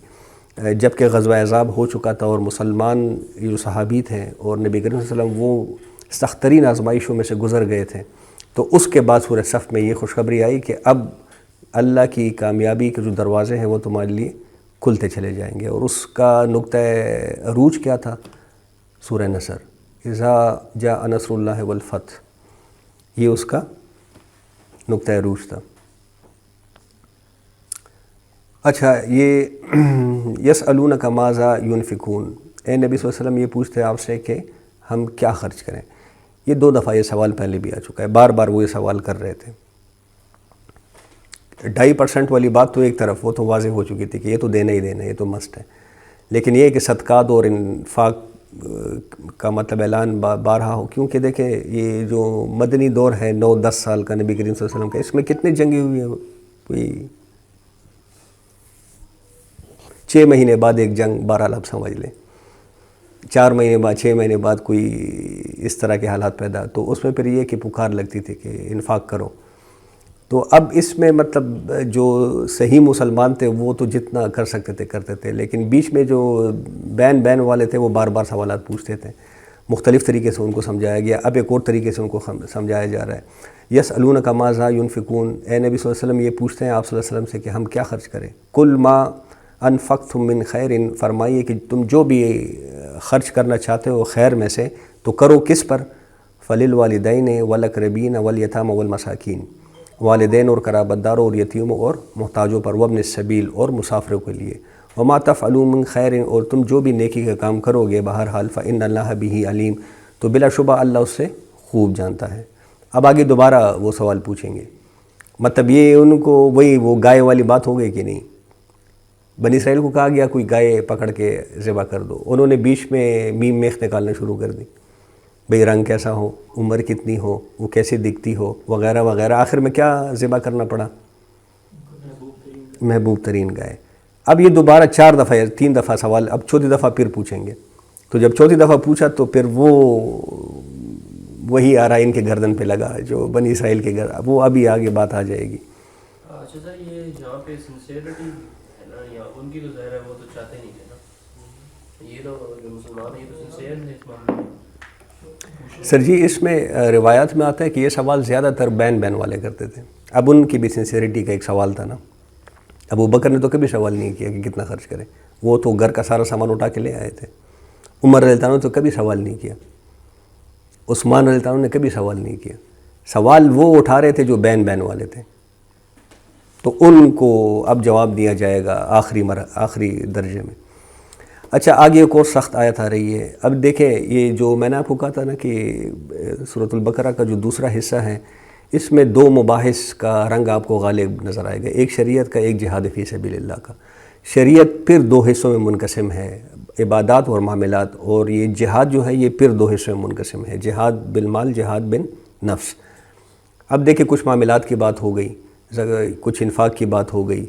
جبکہ غزوہ احزاب ہو چکا تھا اور مسلمان یہ جو صحابی تھے اور نبی کریم صلی اللہ علیہ وسلم وہ سخت ترین آزمائشوں میں سے گزر گئے تھے، تو اس کے بعد سورہ صف میں یہ خوشخبری آئی کہ اب اللہ کی کامیابی کے جو دروازے ہیں وہ تمہارے لیے کھلتے چلے جائیں گے. اور اس کا نقطہ عروج کیا تھا؟ سورہ نصر، اذا جاء نصر اللہ والفتح، یہ اس کا نقطہ عروج تھا. اچھا، یہ یسألونک ماذا ینفقون، اے نبی صلی اللہ علیہ وسلم یہ پوچھتے ہیں آپ سے کہ ہم کیا خرچ کریں. یہ 2 دفعہ یہ سوال پہلے بھی آ چکا ہے، بار بار وہ یہ سوال کر رہے تھے. 2.5% والی بات تو ایک طرف وہ تو واضح ہو چکی تھی کہ یہ تو دینا ہی دینا ہے، یہ تو مسٹ ہے. لیکن یہ کہ صدقات اور انفاق کا مطلب اعلان بارہا ہو، کیونکہ دیکھیں یہ جو مدنی دور ہے 9-10 سال کا نبی کریم صلی اللہ علیہ وسلم کا، اس میں کتنی جنگیں ہوئی ہیں؟ کوئی 6 مہینے بعد ایک جنگ، بہرحال آپ سمجھ لیں 4 مہینے بعد 6 مہینے بعد کوئی اس طرح کے حالات پیدا، تو اس میں پھر یہ کہ پکار لگتی تھی کہ انفاق کرو. تو اب اس میں مطلب جو صحیح مسلمان تھے وہ تو جتنا کر سکتے تھے کرتے تھے، لیکن بیچ میں جو بین والے تھے وہ بار بار سوالات پوچھتے تھے. مختلف طریقے سے ان کو سمجھایا گیا. اب ایک اور طریقے سے ان کو سمجھایا جا رہا ہے. یسألونک ماذا ینفقون، اے نبی صلی اللہ علیہ وسلم یہ پوچھتے ہیں آپ صلی اللہ علیہ وسلم سے کہ ہم کیا خرچ کریں. قل ما انفقتم من خیر، فرمائیے کہ تم جو بھی خرچ کرنا چاہتے ہو خیر میں سے تو کرو کس پر؟ فللوالدین والاقربین والیتام والمساکین، والدین اور قرابت داروں اور یتیموں اور محتاجوں پر، وابن السبیل اور مسافروں کے لیے. وما تفعلوا من خیر، اور تم جو بھی نیکی کا کام کرو گے بہرحال فإن اللہ بہ علیم، تو بلا شبہ اللہ اس سے خوب جانتا ہے. اب آگے دوبارہ وہ سوال پوچھیں گے. مطلب یہ ان کو وہی وہ گائے والی بات ہو گئی کہ نہیں؟ بنی اسرائیل کو کہا گیا کوئی گائے پکڑ کے ذبح کر دو، انہوں نے بیچ میں میم میخ نکالنا شروع کر دی، بھئی رنگ کیسا ہو، عمر کتنی ہو، وہ کیسے دکھتی ہو، وغیرہ وغیرہ. آخر میں کیا ذبح کرنا پڑا؟ محبوب ترین گائے. اب یہ دوبارہ 4 دفعہ یا 3 دفعہ سوال، اب 4تھی دفعہ پھر پوچھیں گے. تو جب 4تھی دفعہ پوچھا تو پھر وہی آرائن کے گردن پہ لگا جو بنی اسرائیل کے گردن، وہ ابھی آگے بات آ جائے گی. اچھا سر، یہ جہاں پہ سنسیئرٹی ہے نا، یا ان کی تو ظاہر ہے وہ تو چاہتے نہیں تھے نا، یہ تو جو مسلمان ہیں یہ تو سنسیئر ہیں اس معاملے میں. سر جی اس میں روایات میں آتا ہے کہ یہ سوال زیادہ تر بین والے کرتے تھے. اب ان کی بھی سنسیئرٹی کا ایک سوال تھا نا. ابو بکر نے تو کبھی سوال نہیں کیا کہ کتنا خرچ کریں، وہ تو گھر کا سارا سامان اٹھا کے لے آئے تھے. عمر رضی اللہ عنہ نے تو کبھی سوال نہیں کیا. عثمان رضی اللہ عنہ نے کبھی سوال نہیں کیا. سوال وہ اٹھا رہے تھے جو بین والے تھے، تو ان کو اب جواب دیا جائے گا آخری درجے میں. اچھا، آگے ایک اور سخت آیت آ رہی ہے. اب دیکھیں یہ جو میں نے آپ کو کہا تھا نا کہ سورۃ البقرہ کا جو دوسرا حصہ ہے اس میں 2 مباحث کا رنگ آپ کو غالب نظر آئے گا، ایک شریعت کا، ایک جہاد فی سبیل اللہ کا. شریعت پھر 2 حصوں میں منقسم ہے، عبادات اور معاملات، اور یہ جہاد جو ہے یہ پھر 2 حصوں میں منقسم ہے، جہاد بالمال، جہاد بن نفس. اب دیکھیں کچھ معاملات کی بات ہو گئی، کچھ انفاق کی بات ہو گئی.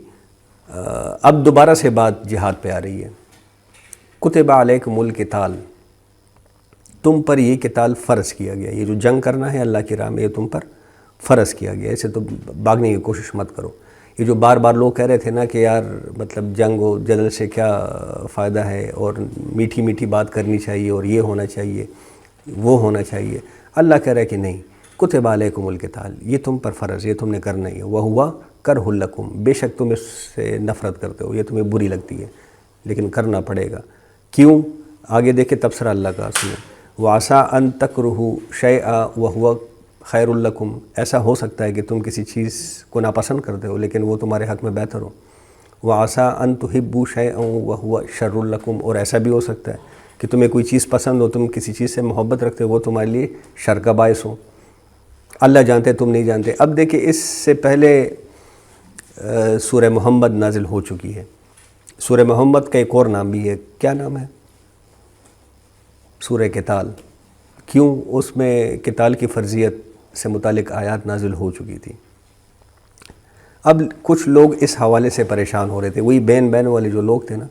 اب دوبارہ سے بات جہاد پہ آ رہی ہے. کتب علیکم القتال، تم پر یہ قتال فرض کیا گیا، یہ جو جنگ کرنا ہے اللہ کی راہ میں یہ تم پر فرض کیا گیا، اسے تو بھاگنے کی کوشش مت کرو. یہ جو بار بار لوگ کہہ رہے تھے نا کہ یار مطلب جنگ و جدل سے کیا فائدہ ہے، اور میٹھی میٹھی بات کرنی چاہیے، اور یہ ہونا چاہیے وہ ہونا چاہیے، اللہ کہہ رہا ہے کہ نہیں، کتب علیکم القتال، یہ تم پر فرض، یہ تم نے کرنا ہی ہے. وہوا کرہ لکم، بے شک تم اس سے نفرت کرتے ہو، یہ تمہیں بری لگتی ہے لیکن کرنا پڑے گا. کیوں؟ آگے دیکھیں تبصرہ اللہ کا سنیں. وعسیٰ ان تکرہوا شیئا وہو خیر لکم، ایسا ہو سکتا ہے کہ تم کسی چیز کو ناپسند کرتے ہو لیکن وہ تمہارے حق میں بہتر ہو. وعسیٰ ان تحبوا شیئا وہو شر لکم، اور ایسا بھی ہو سکتا ہے کہ تمہیں کوئی چیز پسند ہو، تم کسی چیز سے محبت رکھتے ہو، وہ تمہارے لیے شر کا باعث ہو. اللہ جانتے تم نہیں جانتے. اب دیکھیں اس سے پہلے سورہ محمد نازل ہو چکی ہے. سورہ محمد کا ایک اور نام بھی ہے، کیا نام ہے؟ سورہ قتال. کیوں؟ اس میں قتال کی فرضیت سے متعلق آیات نازل ہو چکی تھی. اب کچھ لوگ اس حوالے سے پریشان ہو رہے تھے، وہی بین والے جو لوگ تھے نا،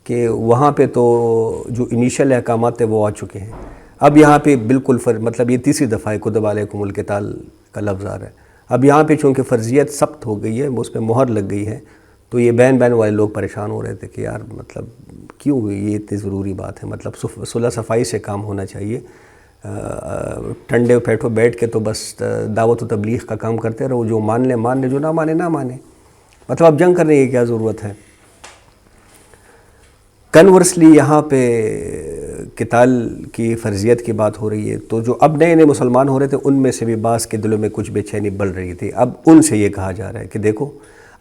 کہ وہاں پہ تو جو انیشل احکامات تھے وہ آ چکے ہیں. اب یہاں پہ بالکل مطلب یہ تیسری دفعہ ہے کتب علیکم القتال کا لفظ آ رہا ہے. اب یہاں پہ چونکہ فرضیت سخت ہو گئی ہے، اس پہ مہر لگ گئی ہے، تو یہ بین والے لوگ پریشان ہو رہے تھے کہ یار مطلب کیوں یہ اتنی ضروری بات ہے، مطلب صلح صفائی سے کام ہونا چاہیے. ٹھنڈے پیٹھو بیٹھ کے تو بس دعوت و تبلیغ کا کام کرتے رہو، جو مان لے مان لے، جو نہ مانے نہ مانے. مطلب اب جنگ کرنے کی کیا ضرورت ہے. کنورسلی یہاں پہ قتال کی فرضیت کی بات ہو رہی ہے، تو جو اب نئے مسلمان ہو رہے تھے ان میں سے بھی بعض کے دلوں میں کچھ بے چینی بڑھ رہی تھی. اب ان سے یہ کہا جا رہا ہے کہ دیکھو،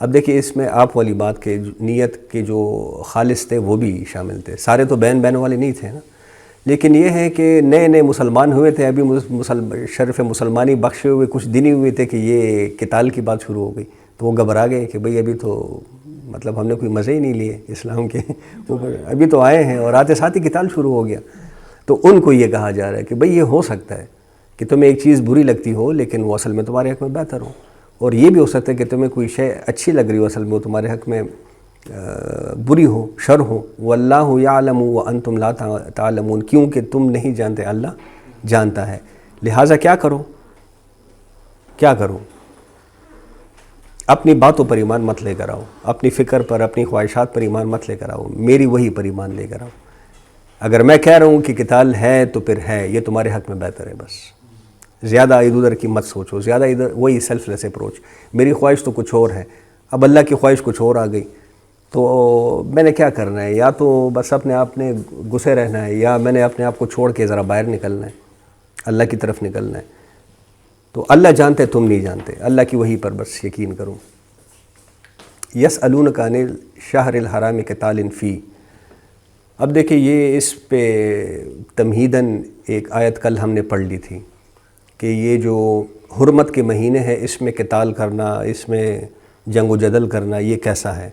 اب دیکھیں اس میں آپ والی بات کے نیت کے جو خالص تھے وہ بھی شامل تھے، سارے تو بین والے نہیں تھے نا. لیکن یہ ہے کہ نئے مسلمان ہوئے تھے، ابھی شرف مسلمانی بخشے ہوئے کچھ دن ہی ہوئے تھے کہ یہ قتال کی بات شروع ہو گئی، تو وہ گھبرا گئے کہ بھئی ابھی تو مطلب ہم نے کوئی مزے ہی نہیں لیے اسلام کے، ابھی تو آئے ہیں اور آتے ساتھ ہی قتال شروع ہو گیا. تو ان کو یہ کہا جا رہا ہے کہ بھئی یہ ہو سکتا ہے کہ تمہیں ایک چیز بری لگتی ہو لیکن وہ اصل میں تمہارے حق میں بہتر ہو، اور یہ بھی ہو سکتا ہے کہ تمہیں کوئی شے اچھی لگ رہی ہو اصل میں وہ تمہارے حق میں بری ہو، شر ہو. واللہ یعلم وانتم لا تعلمون، کیونکہ تم نہیں جانتے اللہ جانتا ہے. لہٰذا کیا کرو، اپنی باتوں پر ایمان مت لے کر آؤ، اپنی فکر پر، اپنی خواہشات پر ایمان مت لے کر آؤ، میری وحی پر ایمان لے کر آؤ. اگر میں کہہ رہا ہوں کہ قتال ہے تو پھر ہے، یہ تمہارے حق میں بہتر ہے. بس زیادہ ادھر کی مت سوچو، زیادہ ادھر، وہی سیلف لیس اپروچ. میری خواہش تو کچھ اور ہے، اب اللہ کی خواہش کچھ اور آ گئی، تو میں نے کیا کرنا ہے، یا تو بس اپنے آپ نے گھسے رہنا ہے، یا میں نے اپنے آپ کو چھوڑ کے ذرا باہر نکلنا ہے، اللہ کی طرف نکلنا ہے. تو اللہ جانتے، تم نہیں جانتے، اللہ کی وحی پر بس یقین کرو. یسألونک عن الشہر الحرام قتال فیہ. اب دیکھیں یہ اس پہ تمہیداً ایک آیت کل ہم نے پڑھ لی تھی کہ یہ جو حرمت کے مہینے ہیں اس میں قتال کرنا، اس میں جنگ و جدل کرنا، یہ کیسا ہے.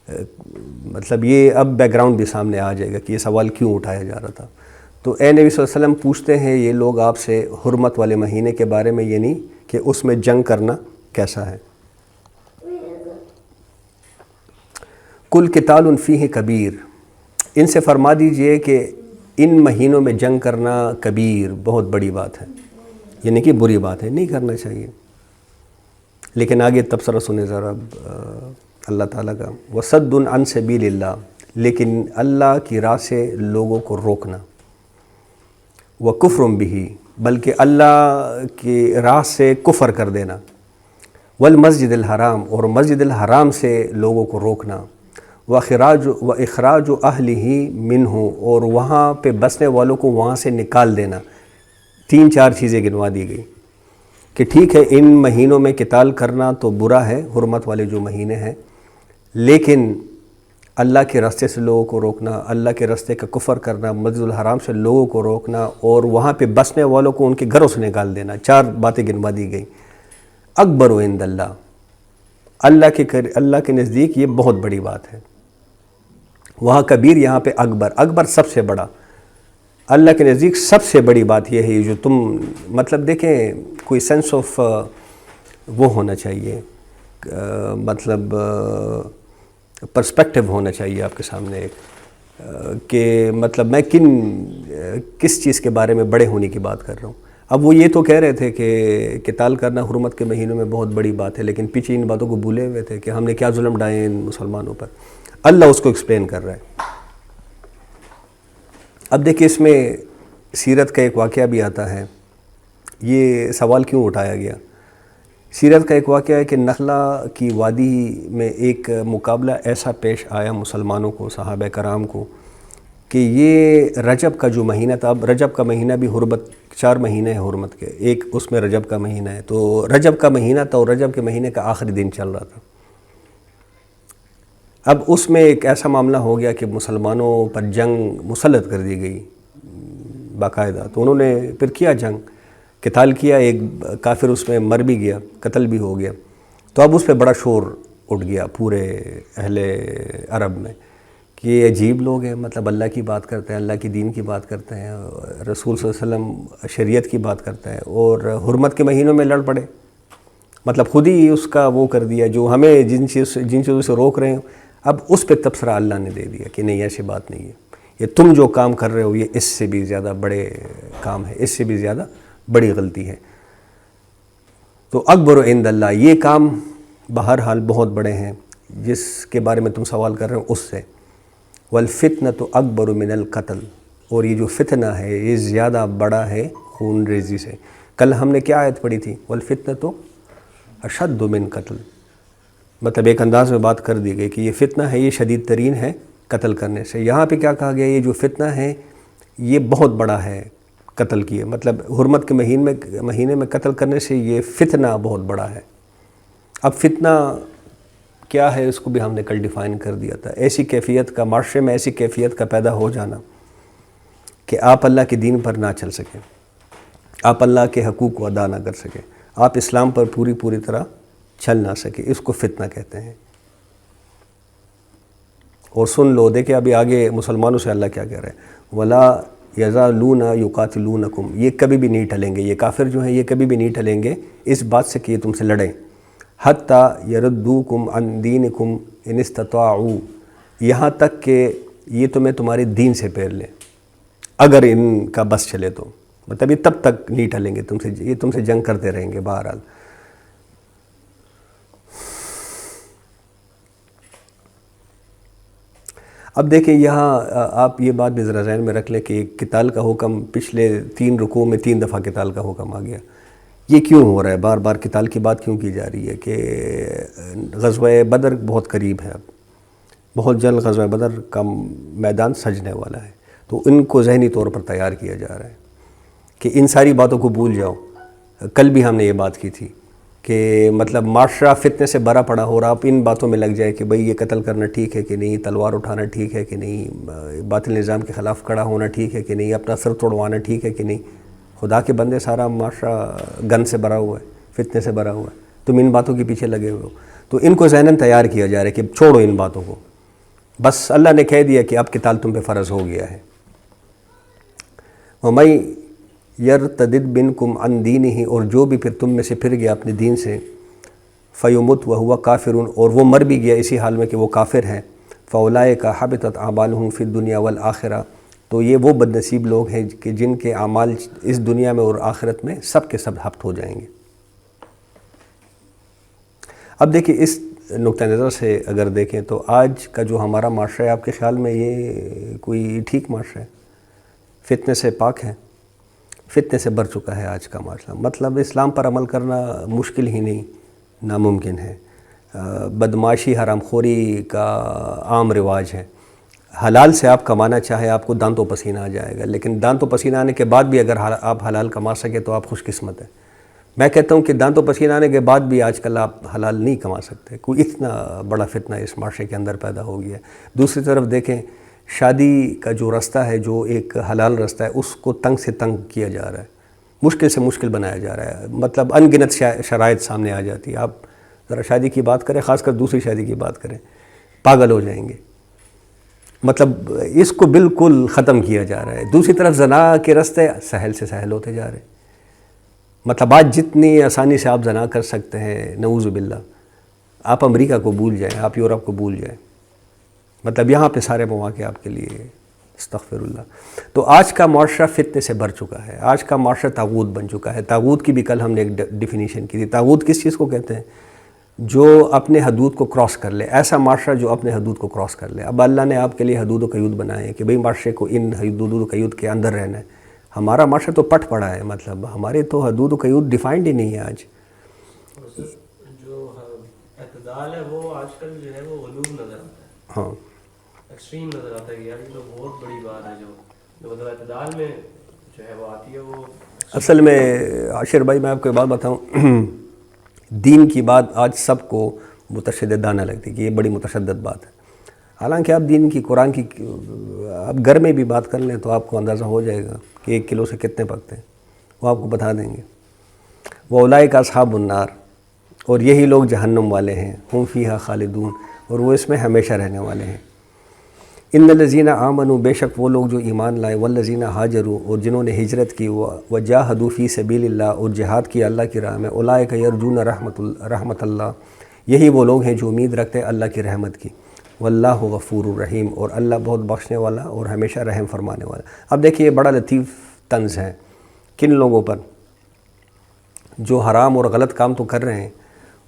مطلب یہ اب بیک گراؤنڈ بھی سامنے آ جائے گا کہ یہ سوال کیوں اٹھایا جا رہا تھا. تو اے نبی صلی اللہ علیہ وسلم پوچھتے ہیں یہ لوگ آپ سے حرمت والے مہینے کے بارے میں، یہ نہیں کہ اس میں جنگ کرنا کیسا ہے. کل قتال فیہ کبیر، ان سے فرما دیجئے کہ ان مہینوں میں جنگ کرنا کبیر، بہت بڑی بات ہے، یعنی کہ بری بات ہے، نہیں کرنا چاہیے. لیکن آگے تبصرہ سنیں ذرا اللہ تعالیٰ کا. وصد عن سبیل اللہ، لیکن اللہ کی راہ سے لوگوں کو روکنا. وکفر بہ، بلکہ اللہ کی راہ سے کفر کر دینا. والمسجد الحرام، اور مسجد الحرام سے لوگوں کو روکنا. واخراج اہلہ منہ، اور وہاں پہ بسنے والوں کو وہاں سے نکال دینا. 3-4 چیزیں گنوا دی گئی کہ ٹھیک ہے ان مہینوں میں قتال کرنا تو برا ہے، حرمت والے جو مہینے ہیں، لیکن اللہ کے راستے سے لوگوں کو روکنا، اللہ کے راستے کا کفر کرنا، مسجد الحرام سے لوگوں کو روکنا، اور وہاں پہ بسنے والوں کو ان کے گھروں سے نکال دینا. 4 باتیں گنوا دی گئی. اکبر عند اللہ، اللہ کے نزدیک یہ بہت بڑی بات ہے. وہاں کبیر، یہاں پہ اکبر. اکبر سب سے بڑا، اللہ کے نزدیک سب سے بڑی بات یہ ہے جو تم مطلب دیکھیں کوئی سینس آف وہ ہونا چاہیے، مطلب پرسپیکٹیو ہونا چاہیے آپ کے سامنے کہ مطلب میں کس چیز کے بارے میں بڑے ہونے کی بات کر رہا ہوں. اب وہ یہ تو کہہ رہے تھے کہ قتال کرنا حرمت کے مہینوں میں بہت بڑی بات ہے، لیکن پیچھے ان باتوں کو بھولے ہوئے تھے کہ ہم نے کیا ظلم ڈھائے ان مسلمانوں پر. اللہ اس کو ایکسپلین کر رہا ہے. اب دیکھیں اس میں سیرت کا ایک واقعہ بھی آتا ہے. یہ سوال کیوں اٹھایا گیا؟ سیرت کا ایک واقعہ ہے کہ نخلا کی وادی میں ایک مقابلہ ایسا پیش آیا مسلمانوں کو، صحابہ کرام کو، کہ یہ رجب کا جو مہینہ تھا، اب رجب کا مہینہ بھی حرمت 4 مہینے ہیں حرمت کے، ایک اس میں رجب کا مہینہ ہے، تو رجب کا مہینہ تھا اور رجب کے مہینے کا آخری دن چل رہا تھا. اب اس میں ایک ایسا معاملہ ہو گیا کہ مسلمانوں پر جنگ مسلط کر دی گئی باقاعدہ. تو انہوں نے پھر کیا جنگ، قتال کیا، ایک کافر اس میں مر بھی گیا، قتل بھی ہو گیا. تو اب اس پہ بڑا شور اٹھ گیا پورے اہل عرب میں کہ یہ عجیب لوگ ہیں، مطلب اللہ کی بات کرتے ہیں، اللہ کی دین کی بات کرتے ہیں، رسول صلی اللہ علیہ وسلم شریعت کی بات کرتا ہے، اور حرمت کے مہینوں میں لڑ پڑے. مطلب خود ہی اس کا وہ کر دیا جو ہمیں جن چیزوں سے روک رہے ہیں، اب اس پہ تبصرہ اللہ نے دے دیا کہ نہیں ایسی بات نہیں ہے، یہ تم جو کام کر رہے ہو یہ اس سے بھی زیادہ بڑے کام ہے، اس سے بھی زیادہ بڑی غلطی ہے۔ تو اکبر عند اللہ، یہ کام بہرحال بہت بڑے ہیں جس کے بارے میں تم سوال کر رہے ہو اس سے۔ والفتنۃ اکبر من القتل، اور یہ جو فتنہ ہے یہ زیادہ بڑا ہے خون ریزی سے۔ کل ہم نے کیا آیت پڑھی تھی؟ والفتنۃ اشد من قتل، مطلب ایک انداز میں بات کر دی گئی کہ یہ فتنہ ہے یہ شدید ترین ہے قتل کرنے سے۔ یہاں پہ کیا کہا گیا؟ یہ جو فتنہ ہے یہ بہت بڑا ہے قتل کی، مطلب حرمت کے مہینے میں قتل کرنے سے یہ فتنہ بہت بڑا ہے۔ اب فتنہ کیا ہے اس کو بھی ہم نے کل ڈیفائن کر دیا تھا، ایسی کیفیت کا، معاشرے میں ایسی کیفیت کا پیدا ہو جانا کہ آپ اللہ کے دین پر نہ چل سکیں، آپ اللہ کے حقوق کو ادا نہ کر سکیں، آپ اسلام پر پوری طرح چل نہ سکیں، اس کو فتنہ کہتے ہیں۔ اور سن لو، دیکھیں ابھی آگے مسلمانوں سے اللہ کیا کہہ رہے ہیں، وَلَا يَزَالُونَ يُقَاتِلُونَكُمْ، یہ کبھی بھی نہیں ٹلیں گے، یہ کافر جو ہیں یہ کبھی بھی نہیں ٹلیں گے اس بات سے کہ یہ تم سے لڑیں، حَتَّى يَرُدُّوكُمْ عَنْ دِينِكُمْ إِنِ اسْتَطَاعُوا، یہاں تک کہ یہ تمہیں تمہارے دین سے پھیر لیں، اگر ان کا بس چلے تو، مطلب یہ تب تک نہیں ٹلیں گے تم سے، یہ تم سے جنگ کرتے رہیں گے بہرحال۔ اب دیکھیں یہاں آپ یہ بات بھی ذرا ذہن میں رکھ لیں کہ قتال کا حکم پچھلے 3 رکوع میں 3 دفعہ قتال کا حکم آ گیا۔ یہ کیوں ہو رہا ہے؟ بار بار قتال کی بات کیوں کی جا رہی ہے؟ کہ غزوہ بدر بہت قریب ہے، اب بہت جلد غزوہ بدر کا میدان سجنے والا ہے، تو ان کو ذہنی طور پر تیار کیا جا رہا ہے کہ ان ساری باتوں کو بھول جاؤ۔ کل بھی ہم نے یہ بات کی تھی کہ مطلب معاشرہ فتنے سے بھرا پڑا ہو رہا، آپ ان باتوں میں لگ جائے کہ بھئی یہ قتل کرنا ٹھیک ہے کہ نہیں، تلوار اٹھانا ٹھیک ہے کہ نہیں، باطل نظام کے خلاف کھڑا ہونا ٹھیک ہے کہ نہیں، اپنا سر توڑوانا ٹھیک ہے کہ نہیں۔ خدا کے بندے، سارا معاشرہ گن سے بھرا ہوا ہے، فتنے سے بھرا ہوا ہے، تم ان باتوں کے پیچھے لگے ہوئے ہو۔ تو ان کو ذہناً تیار کیا جا رہا ہے کہ چھوڑو ان باتوں کو، بس اللہ نے کہہ دیا کہ اب قتال تم پہ فرض ہو گیا ہے۔ وَمَن يَرْتَدِدْ مِنْكُمْ عَنْ دِينِهِ، اور جو بھی پھر تم میں سے پھر گیا اپنے دین سے، فَيُمُتْ وَهُوَ كَافِرٌ، اور وہ مر بھی گیا اسی حال میں کہ وہ کافر ہے، فَأُولَٰئِكَ حَبِطَتْ أَعْمَالُهُمْ فِي الدُّنْيَا وَالْآخِرَةِ، تو یہ وہ بد نصیب لوگ ہیں کہ جن کے اعمال اس دنیا میں اور آخرت میں سب کے سب ہبط ہو جائیں گے۔ اب دیکھیں اس نقطہ نظر سے اگر دیکھیں تو آج کا جو ہمارا معاشرہ ہے، آپ کے خیال میں یہ کوئی ٹھیک معاشرہ ہے؟ فتنے سے پاک ہے؟ فتنے سے بھر چکا ہے آج کا معاشرہ، مطلب اسلام پر عمل کرنا مشکل ہی نہیں، ناممکن ہے۔ بدمعاشی، حرام خوری کا عام رواج ہے، حلال سے آپ کمانا چاہے آپ کو دانتوں پسینہ آ جائے گا، لیکن دانتوں پسینہ آنے کے بعد بھی اگر آپ حلال کما سکے تو آپ خوش قسمت ہیں۔ میں کہتا ہوں کہ دانتوں پسینہ آنے کے بعد بھی آج کل آپ حلال نہیں کما سکتے، کوئی اتنا بڑا فتنہ اس معاشرے کے اندر پیدا ہو گیا ہے۔ دوسری طرف دیکھیں، شادی کا جو رستہ ہے، جو ایک حلال رستہ ہے، اس کو تنگ سے تنگ کیا جا رہا ہے، مشکل سے مشکل بنایا جا رہا ہے، مطلب ان گنت شرائط سامنے آ جاتی ہے۔ آپ ذرا شادی کی بات کریں، خاص کر دوسری شادی کی بات کریں، پاگل ہو جائیں گے، مطلب اس کو بالکل ختم کیا جا رہا ہے۔ دوسری طرف زنا کے رستے سہل سے سہل ہوتے جا رہے ہیں، مطلب آج جتنی آسانی سے آپ زنا کر سکتے ہیں، نعوذ باللہ، آپ امریکہ کو بھول جائیں، آپ یورپ کو بھول جائیں، مطلب یہاں پہ سارے مواقع آپ کے لیے، استغفر اللہ۔ تو آج کا معاشرہ فتنے سے بھر چکا ہے، آج کا معاشرہ طاغوت بن چکا ہے۔ طاغوت کی بھی کل ہم نے ایک ڈیفینیشن کی تھی۔ طاغوت کس چیز کو کہتے ہیں؟ جو اپنے حدود کو کراس کر لے، ایسا معاشرہ جو اپنے حدود کو کراس کر لے۔ اب اللہ نے آپ کے لیے حدود و قیود بنائے ہیں کہ بھئی معاشرے کو ان حدود و قیود کے اندر رہنا ہے۔ ہمارا معاشرہ تو پٹ پڑا ہے، مطلب ہمارے تو حدود و قیود ڈیفائنڈ ہی نہیں ہے آج۔ جو اعتدال ہے وہ آج کل جو ہے وہ غلوب نظر آتا ہے، ہاں، ایکسٹریم نظر آتا ہے کہ یار یہ تو بہت بڑی بات ہے، جو مطلب اعتدال میں جو ہے وہ آتی ہے۔ وہ اصل میں عاشر بھائی میں آپ کو ایک بات بتاؤں، دین کی بات آج سب کو متشددانہ لگتی ہے کہ یہ بڑی متشدد بات ہے، حالانکہ آپ دین کی، قرآن کی، آپ گھر میں بھی بات کر لیں تو آپ کو اندازہ ہو جائے گا کہ 1 کلو سے کتنے پکتے ہیں، وہ آپ کو بتا دیں گے۔ وَأُولَٰئِکَ أَصْحَابُ النَّارِ، اور یہی لوگ جہنم والے ہیں، ہم فیہا خالدون، اور وہ اس میں ہمیشہ رہنے والے ہیں۔ ان الذین آمنوا، بے شک وہ لوگ جو ایمان لائے، والذین ہاجروا، اور جنہوں نے ہجرت کی، وجاہدوا فی سبیل اللہ، اور جہاد کی اللہ کی راہ میں، اولئک یرجون رحمت اللہ، یہی وہ لوگ ہیں جو امید رکھتے ہیں اللہ کی رحمت کی۔ واللہ غفور الرحیم، اور اللہ بہت بخشنے والا اور ہمیشہ رحم فرمانے والا۔ اب دیکھیے یہ بڑا لطیف طنز ہے کن لوگوں پر جو حرام اور غلط کام تو کر رہے ہیں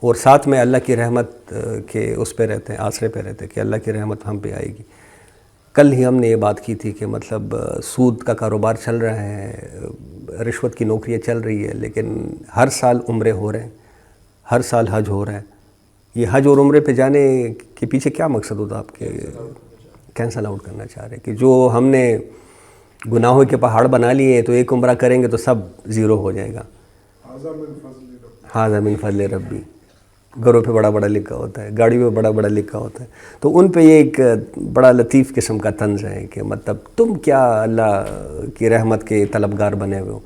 اور ساتھ میں اللہ کی رحمت کے اس پہ رہتے ہیں، آسرے پہ رہتے ہیں کہ اللہ کی رحمت ہم پہ آئے گی۔ کل ہی ہم نے یہ بات کی تھی کہ مطلب سود کا کاروبار چل رہا ہے، رشوت کی نوکریاں چل رہی ہے، لیکن ہر سال عمرے ہو رہے ہیں، ہر سال حج ہو رہا ہے۔ یہ حج اور عمرے پہ جانے کے پیچھے کیا مقصد ہوتا آپ کے؟ کینسل آؤٹ کرنا چاہ رہے ہیں کہ جو ہم نے گناہوں کے پہاڑ بنا لیے تو ایک عمرہ کریں گے تو سب زیرو ہو جائے گا۔ ھذا من فضل ربی، گھروں پہ بڑا بڑا لکھا ہوتا ہے، گاڑیوں پہ بڑا بڑا لکھا ہوتا ہے۔ تو ان پہ یہ ایک بڑا لطیف قسم کا طنز ہے کہ مطلب تم کیا اللہ کی رحمت کے طلبگار بنے ہوئے ہو۔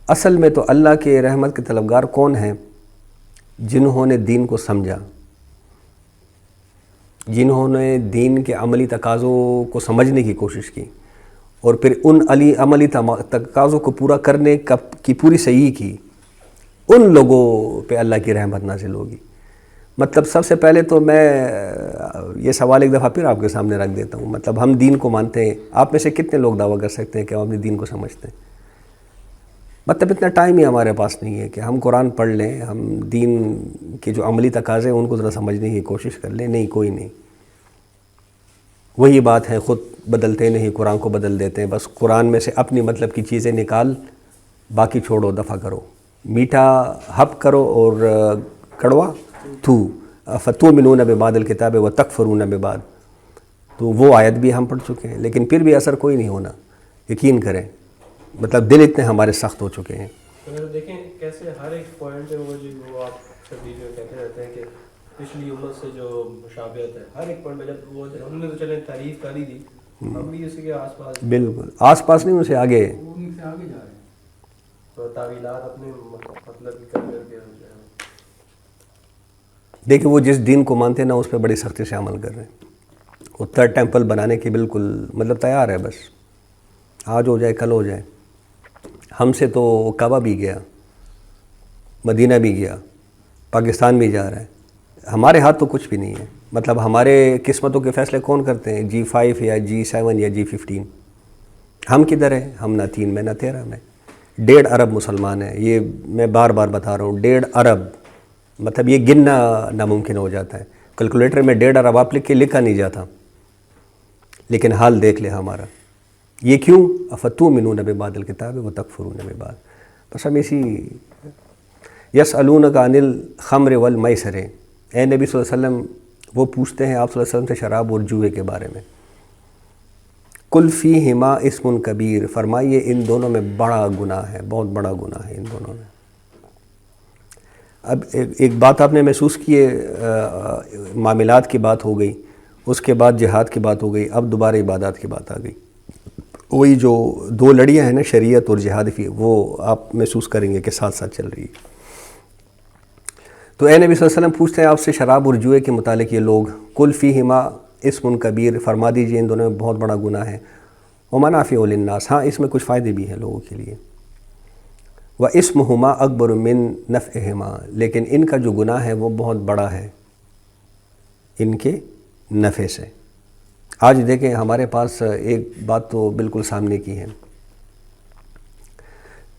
اصل میں تو اللہ کے رحمت کے طلبگار کون ہیں؟ جنہوں نے دین کو سمجھا، جنہوں نے دین کے عملی تقاضوں کو سمجھنے کی کوشش کی اور پھر ان عملی تقاضوں کو پورا کرنے کی پوری صحیح کی، ان لوگوں پہ اللہ کی رحمت نازل ہوگی۔ مطلب سب سے پہلے تو میں یہ سوال ایک دفعہ پھر آپ کے سامنے رکھ دیتا ہوں، مطلب ہم دین کو مانتے ہیں، آپ میں سے کتنے لوگ دعویٰ کر سکتے ہیں کہ ہم اپنے دین کو سمجھتے ہیں؟ مطلب اتنا ٹائم ہی ہمارے پاس نہیں ہے کہ ہم قرآن پڑھ لیں، ہم دین کے جو عملی تقاضے ہیں ان کو ذرا سمجھنے کی کوشش کر لیں۔ نہیں، کوئی نہیں۔ وہی بات ہے، خود بدلتے نہیں، قرآن کو بدل دیتے ہیں، بس قرآن میں سے اپنی مطلب کی چیزیں نکال، باقی چھوڑو، دفع کرو، میٹھا ہپ کرو اور کڑوا تھو، فتؤمنون ببعض الکتاب وتکفرون ببعض۔ تو وہ آیت بھی ہم پڑھ چکے ہیں، لیکن پھر بھی اثر کوئی نہیں ہونا، یقین کریں، مطلب دل اتنے ہمارے سخت ہو چکے ہیں۔ اگر دیکھیں کیسے ہر ایک پوائنٹ ہے وہ آپ بیچ میں کہتے رہتے ہیں کہ پچھلی امت سے جو مشابہت ہے، ہر ایک پوائنٹ میں جب وہ انہوں نے تو چلے تعریف کر ہی دی، ہم بھی اسی کے آس پاس، بالکل آس پاس نہیں، ان سے آگے جا رہے ہیں، تو تعویلات اپنے مطلب کی کر کے دیکھیں وہ جس دین کو مانتے ہیں نا اس پہ بڑی سختی سے عمل کر رہے ہیں۔ وہ تھرڈ ٹیمپل بنانے کی بالکل مطلب تیار ہے، بس آج ہو جائے کل ہو جائے۔ ہم سے تو کعبہ بھی گیا، مدینہ بھی گیا، پاکستان بھی جا رہا ہے، ہمارے ہاتھ تو کچھ بھی نہیں ہے۔ مطلب ہمارے قسمتوں کے فیصلے کون کرتے ہیں؟ G5 یا G7 یا G15؟ ہم کدھر ہیں؟ ہم نہ 3 میں نہ 13 میں۔ 1.5 ارب مسلمان ہیں، یہ میں بار بار بتا رہا ہوں، 1.5 ارب، مطلب یہ گننا ناممکن ہو جاتا ہے۔ کیلکولیٹر میں 1.5 ارب آپ لکھ کے لکھا نہیں جاتا، لیکن حال دیکھ لے ہمارا۔ یہ کیوں؟ افتؤمنون ببعض الکتاب وتکفرون ببعض۔ بس ہم اسی یسألونک عن الخمر والمیسر، اے نبی صلی اللہ علیہ وسلم وہ پوچھتے ہیں آپ صلی اللہ علیہ وسلم سے شراب اور جوئے کے بارے میں۔ قل فیہما اسم کبیر، فرمائیے ان دونوں میں بڑا گناہ ہے، بہت بڑا گناہ ہے ان دونوں میں۔ اب ایک بات آپ نے محسوس کی ہے، معاملات کی بات ہو گئی، اس کے بعد جہاد کی بات ہو گئی، اب دوبارہ عبادات کی بات آ گئی۔ وہی جو 2 لڑیاں ہیں نا، شریعت اور جہاد کی، وہ آپ محسوس کریں گے کہ ساتھ ساتھ چل رہی ہے۔ تو اے نبی صلی اللہ علیہ وسلم پوچھتے ہیں آپ سے شراب اور جوئے کے متعلق یہ لوگ، قل فیہما اسم کبیر، فرما دیجئے ان دونوں میں بہت بڑا گناہ ہے، ومنافع للناس، ہاں اس میں کچھ فائدے بھی ہیں لوگوں کے لیے، واسمہما اکبر من نفعہما، لیکن ان کا جو گناہ ہے وہ بہت بڑا ہے ان کے نفع سے۔ آج دیکھیں ہمارے پاس ایک بات تو بالکل سامنے کی ہے،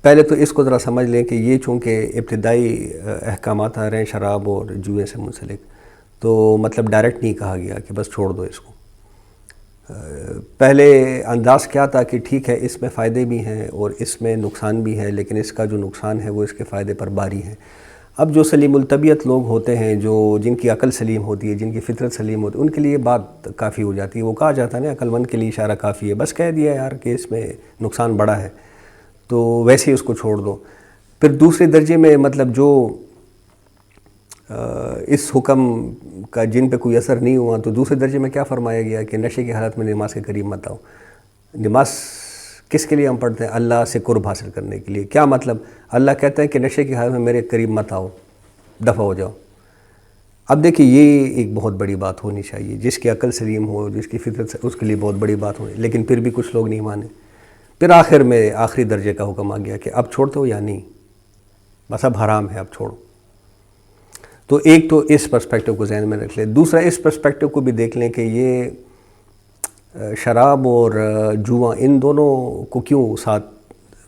پہلے تو اس کو ذرا سمجھ لیں کہ یہ چونکہ ابتدائی احکامات آ رہے ہیں شراب اور جوئے سے منسلک، تو مطلب ڈائریکٹ نہیں کہا گیا کہ بس چھوڑ دو اس کو۔ پہلے انداز کیا تھا کہ ٹھیک ہے اس میں فائدے بھی ہیں اور اس میں نقصان بھی ہے، لیکن اس کا جو نقصان ہے وہ اس کے فائدے پر باری ہے۔ اب جو سلیم الطبیعت لوگ ہوتے ہیں، جن کی عقل سلیم ہوتی ہے، جن کی فطرت سلیم ہوتی ہے، ان کے لیے بات کافی ہو جاتی ہے۔ وہ کہا جاتا ہے نا عقل مند کے لیے اشارہ کافی ہے، بس کہہ دیا یار کہ اس میں نقصان بڑا ہے تو ویسے ہی اس کو چھوڑ دو۔ پھر دوسرے درجے میں مطلب جو اس حکم کا جن پہ کوئی اثر نہیں ہوا، تو دوسرے درجے میں کیا فرمایا گیا کہ نشے کی حالت میں نماز کے قریب مت آؤ۔ نماز کس کے لیے ہم پڑھتے ہیں؟ اللہ سے قرب حاصل کرنے کے لیے۔ کیا مطلب؟ اللہ کہتا ہے کہ نشے کی حالت میں میرے قریب مت آؤ، دفع ہو جاؤ۔ اب دیکھیں یہ ایک بہت بڑی بات ہونی چاہیے، جس کی عقل سلیم ہو، جس کی فطرت، اس کے لیے بہت بڑی بات ہونی، لیکن پھر بھی کچھ لوگ نہیں مانے۔ پھر آخر میں آخری درجے کا حکم آ گیا کہ اب چھوڑتے ہو یا نہیں، بس اب حرام ہے، اب چھوڑو۔ تو ایک تو اس پرسپیکٹو کو ذہن میں رکھ لیں. دوسرا اس پرسپیکٹو کو بھی دیکھ لیں کہ یہ شراب اور جوا ان دونوں کو کیوں ساتھ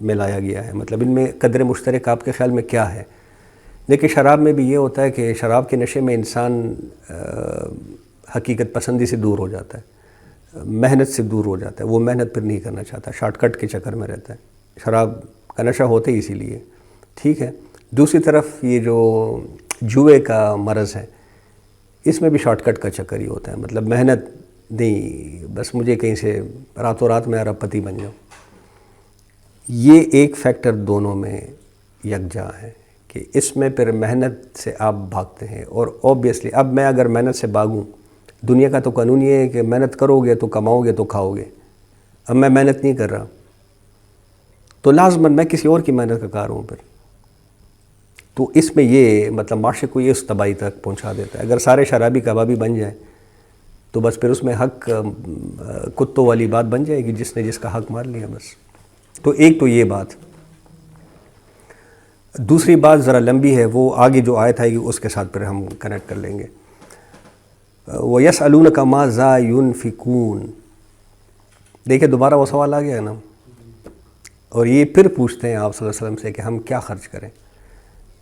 ملایا گیا ہے, مطلب ان میں قدر مشترک آپ کے خیال میں کیا ہے؟ دیکھیں شراب میں بھی یہ ہوتا ہے کہ شراب کے نشے میں انسان حقیقت پسندی سے دور ہو جاتا ہے, محنت سے دور ہو جاتا ہے, وہ محنت پھر نہیں کرنا چاہتا, شارٹ کٹ کے چکر میں رہتا ہے. شراب کا نشہ ہوتا ہی اسی لیے, ٹھیک ہے. دوسری طرف یہ جو جوئے کا مرض ہے, اس میں بھی شارٹ کٹ کا چکر ہی ہوتا ہے, مطلب محنت نہیں, بس مجھے کہیں سے راتوں رات میں ارب پتی بن جاؤں. یہ ایک فیکٹر دونوں میں یکجا ہے کہ اس میں پھر محنت سے آپ بھاگتے ہیں, اور اوبیسلی اب میں اگر محنت سے بھاگوں, دنیا کا تو قانون یہ ہے کہ محنت کرو گے تو کماؤ گے تو کھاؤ گے. اب میں محنت نہیں کر رہا تو لازماً میں کسی اور کی محنت کا کار ہوں پھر. تو اس میں یہ مطلب معاشرے کو یہ اس تباہی تک پہنچا دیتا ہے. اگر سارے شرابی کبابی بن جائیں تو بس پھر اس میں حق کتوں والی بات بن جائے گی, جس نے جس کا حق مار لیا بس. تو ایک تو یہ بات. دوسری بات ذرا لمبی ہے, وہ آگے جو آیت آئے گی اس کے ساتھ پھر ہم کنیکٹ کر لیں گے. وَيَسْأَلُونَكَ مَاذَا يُنْفِقُونَ, دیکھیں دوبارہ وہ سوال آ گیا نا, اور یہ پھر پوچھتے ہیں آپ صلی اللہ علیہ وسلم سے کہ ہم کیا خرچ کریں.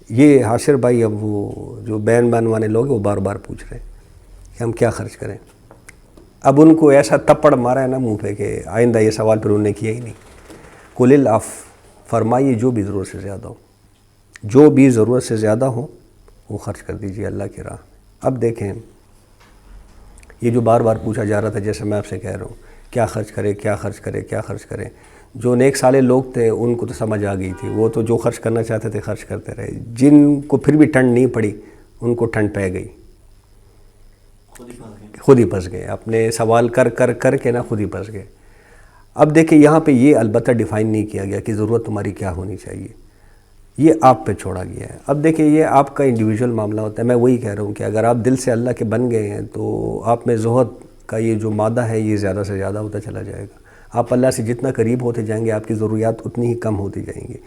یہ حاشر بھائی اب وہ جو بین بنوانے لوگ ہیں وہ بار بار پوچھ رہے ہیں کہ ہم کیا خرچ کریں. اب ان کو ایسا تپڑ مارا ہے نا منہ پہ کہ آئندہ یہ سوال پھر انہوں نے کیا ہی نہیں. قُلِ الْعَفْوَ, فرمائیے جو بھی ضرورت سے زیادہ ہو, جو بھی ضرورت سے زیادہ ہو وہ خرچ کر دیجیے اللہ کی راہ میں. اب دیکھیں یہ جو بار بار پوچھا جا رہا تھا, جیسے میں آپ سے کہہ رہا ہوں کیا خرچ کرے کیا خرچ کرے کیا خرچ کرے, جو نیک صالح لوگ تھے ان کو تو سمجھ آ گئی تھی, وہ تو جو خرچ کرنا چاہتے تھے خرچ کرتے رہے. جن کو پھر بھی ٹھنڈ نہیں پڑی ان کو ٹھنڈ پہ گئی, خود ہی پھنس گئے, اپنے سوال کر کر کر کے نا خود ہی پھنس گئے. اب دیکھیں یہاں پہ یہ البتہ ڈیفائن نہیں کیا گیا کہ ضرورت تمہاری کیا ہونی چاہیے, یہ آپ پہ چھوڑا گیا ہے. اب دیکھیں یہ آپ کا انڈیویجول معاملہ ہوتا ہے. میں وہی کہہ رہا ہوں کہ اگر آپ دل سے اللہ کے بن گئے ہیں تو آپ میں زہد کا یہ جو مادہ ہے یہ زیادہ سے زیادہ ہوتا چلا جائے گا. آپ اللہ سے جتنا قریب ہوتے جائیں گے آپ کی ضروریات اتنی ہی کم ہوتی جائیں گی.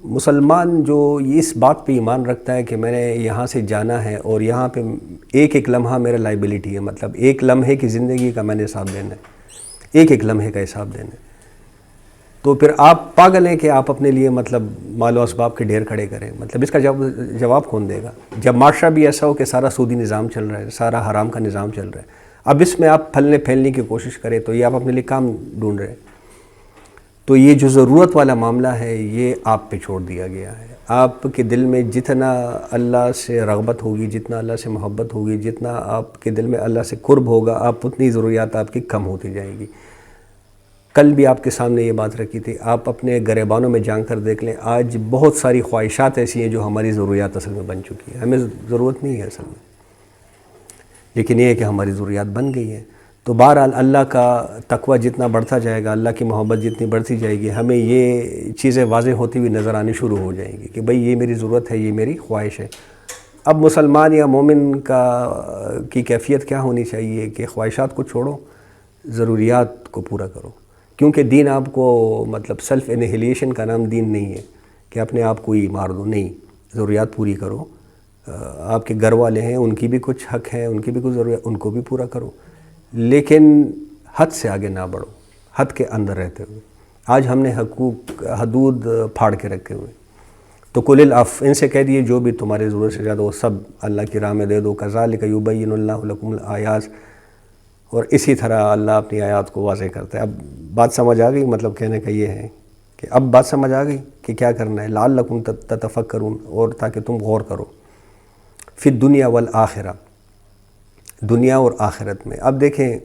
مسلمان جو اس بات پہ ایمان رکھتا ہے کہ میں نے یہاں سے جانا ہے اور یہاں پہ ایک ایک لمحہ میرا لائبلٹی ہے, مطلب ایک لمحے کی زندگی کا میں نے حساب دینا ہے, ایک ایک لمحے کا حساب دینا ہے, تو پھر آپ پاگل ہیں کہ آپ اپنے لیے مطلب مال و اسباب کے ڈھیر کھڑے کریں. مطلب اس کا جواب کون دے گا جب معاشرہ بھی ایسا ہو کہ سارا سودی نظام چل رہا ہے, سارا حرام کا نظام چل رہا ہے. اب اس میں آپ پھلنے پھیلنے کی کوشش کریں تو یہ آپ اپنے لیے کام ڈھونڈ رہے ہیں. تو یہ جو ضرورت والا معاملہ ہے یہ آپ پہ چھوڑ دیا گیا ہے. آپ کے دل میں جتنا اللہ سے رغبت ہوگی, جتنا اللہ سے محبت ہوگی, جتنا آپ کے دل میں اللہ سے قرب ہوگا, آپ اتنی ضروریات آپ کی کم ہوتی جائیں گی. کل بھی آپ کے سامنے یہ بات رکھی تھی, آپ اپنے گریبانوں میں جان کر دیکھ لیں, آج بہت ساری خواہشات ایسی ہیں جو ہماری ضروریات اصل میں بن چکی ہیں. ہمیں ضرورت نہیں ہے اصل میں, لیکن یہ ہے کہ ہماری ضروریات بن گئی ہیں. تو بہرحال اللہ کا تقوی جتنا بڑھتا جائے گا, اللہ کی محبت جتنی بڑھتی جائے گی, ہمیں یہ چیزیں واضح ہوتی ہوئی نظر آنی شروع ہو جائیں گی کہ بھئی یہ میری ضرورت ہے, یہ میری خواہش ہے. اب مسلمان یا مومن کی کیفیت کیا ہونی چاہیے کہ خواہشات کو چھوڑو, ضروریات کو پورا کرو. کیونکہ دین آپ کو مطلب سیلف انہیلیشن کا نام دین نہیں ہے کہ اپنے آپ کو ہی مار دو, نہیں, ضروریات پوری کرو. آپ کے گھر والے ہیں ان کی بھی کچھ حق ہے, ان کی بھی کچھ ضروریات, ان کو بھی پورا کرو, لیکن حد سے آگے نہ بڑھو, حد کے اندر رہتے ہوئے. آج ہم نے حدود پھاڑ کے رکھے ہوئے. تو قُلِ الْعَفْوَ, ان سے کہہ دیے جو بھی تمہاری ضرورت سے زیادہ وہ سب اللہ کی راہ میں دے دو. كَذَلِكَ يُبَيِّنُ اللَّهُ لَكُمُ الْآيَاتِ, اور اسی طرح اللہ اپنی آیات کو واضح کرتا ہے. اب بات سمجھ آ گئی, مطلب کہنے کا یہ ہے کہ اب بات سمجھ آ گئی کہ کیا کرنا ہے. لَعَلَّكُمْ تَتَفَكَّرُونَ, اور تاکہ تم غور کرو. فِي الدُّنْيَا وَالْآخِرَةِ, دنیا اور آخرت میں. اب دیکھیں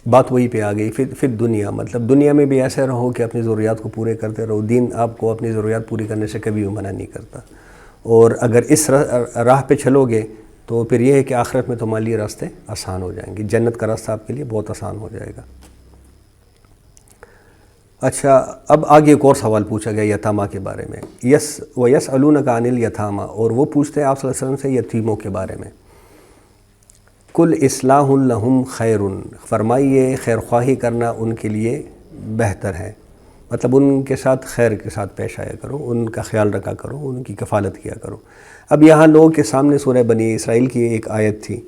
بات وہی پہ آ گئی. فی الدنیا مطلب دنیا میں بھی ایسے رہو کہ اپنی ضروریات کو پورے کرتے رہو. دین آپ کو اپنی ضروریات پوری کرنے سے کبھی بھی منع نہیں کرتا. اور اگر اس راہ پہ چلو گے تو پھر یہ ہے کہ آخرت میں تمہارے لیے راستے آسان ہو جائیں گے, جنت کا راستہ آپ کے لیے بہت آسان ہو جائے گا. اچھا, اب آگے ایک اور سوال پوچھا گیا یتامہ کے بارے میں. وَيَسْأَلُونَكَ عَنِ الْيَتَامَى, اور وہ پوچھتے ہیں آپ صلی اللہ علیہ وسلم سے یتیموں کے بارے میں. قُلْ إِصْلَاحٌ لَهُمْ خَيْرٌ, فرمائیے خیر خواہی کرنا ان کے لیے بہتر ہے. مطلب ان کے ساتھ خیر کے ساتھ پیش آیا کرو، ان کا خیال رکھا کرو، ان کی کفالت کیا کرو۔ اب یہاں لوگوں کے سامنے سورہ بنی اسرائیل کی ایک آیت تھی،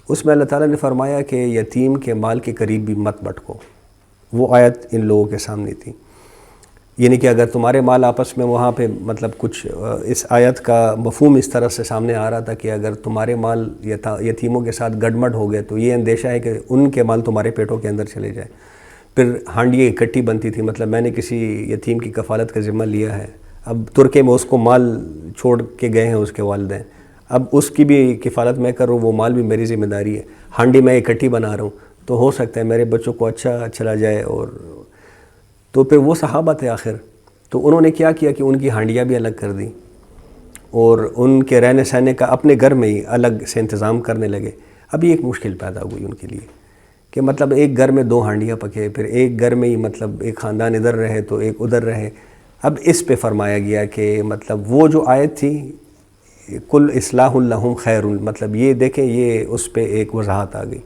اس میں اللہ تعالیٰ نے فرمایا کہ یتیم کے مال کے قریب بھی مت بھٹکو، وہ آیت ان لوگوں کے سامنے تھی۔ یعنی کہ اگر تمہارے مال آپس میں وہاں پہ مطلب کچھ اس آیت کا مفہوم اس طرح سے سامنے آ رہا تھا کہ اگر تمہارے مال یتیموں کے ساتھ گڈمڈ ہو گئے تو یہ اندیشہ ہے کہ ان کے مال تمہارے پیٹوں کے اندر چلے جائے۔ پھر ہانڈیاں اکٹھی بنتی تھی، مطلب میں نے کسی یتیم کی کفالت کا ذمہ لیا ہے، اب ترکے میں اس کو مال چھوڑ کے گئے ہیں اس کے والدین، اب اس کی بھی کفالت میں کر رہا ہوں، وہ مال بھی میری ذمہ داری ہے، ہانڈی میں اکٹھی بنا رہا ہوں تو ہو سکتا ہے میرے بچوں کو اچھا چلا جائے۔ اور تو پھر وہ صحابہ تھے آخر، تو انہوں نے کیا کیا کہ ان کی ہانڈیاں بھی الگ کر دیں اور ان کے رہنے سہنے کا اپنے گھر میں ہی الگ سے انتظام کرنے لگے۔ اب یہ ایک مشکل پیدا ہوئی ان کے لیے کہ مطلب ایک گھر میں 2 ہانڈیاں پکے، پھر ایک گھر میں ہی مطلب ایک خاندان ادھر رہے تو ایک ادھر رہے۔ اب اس پہ فرمایا گیا کہ مطلب وہ جو آیت تھی کل اصلاح لہم خیر، مطلب یہ دیکھیں یہ اس پہ ایک وضاحت آ گئی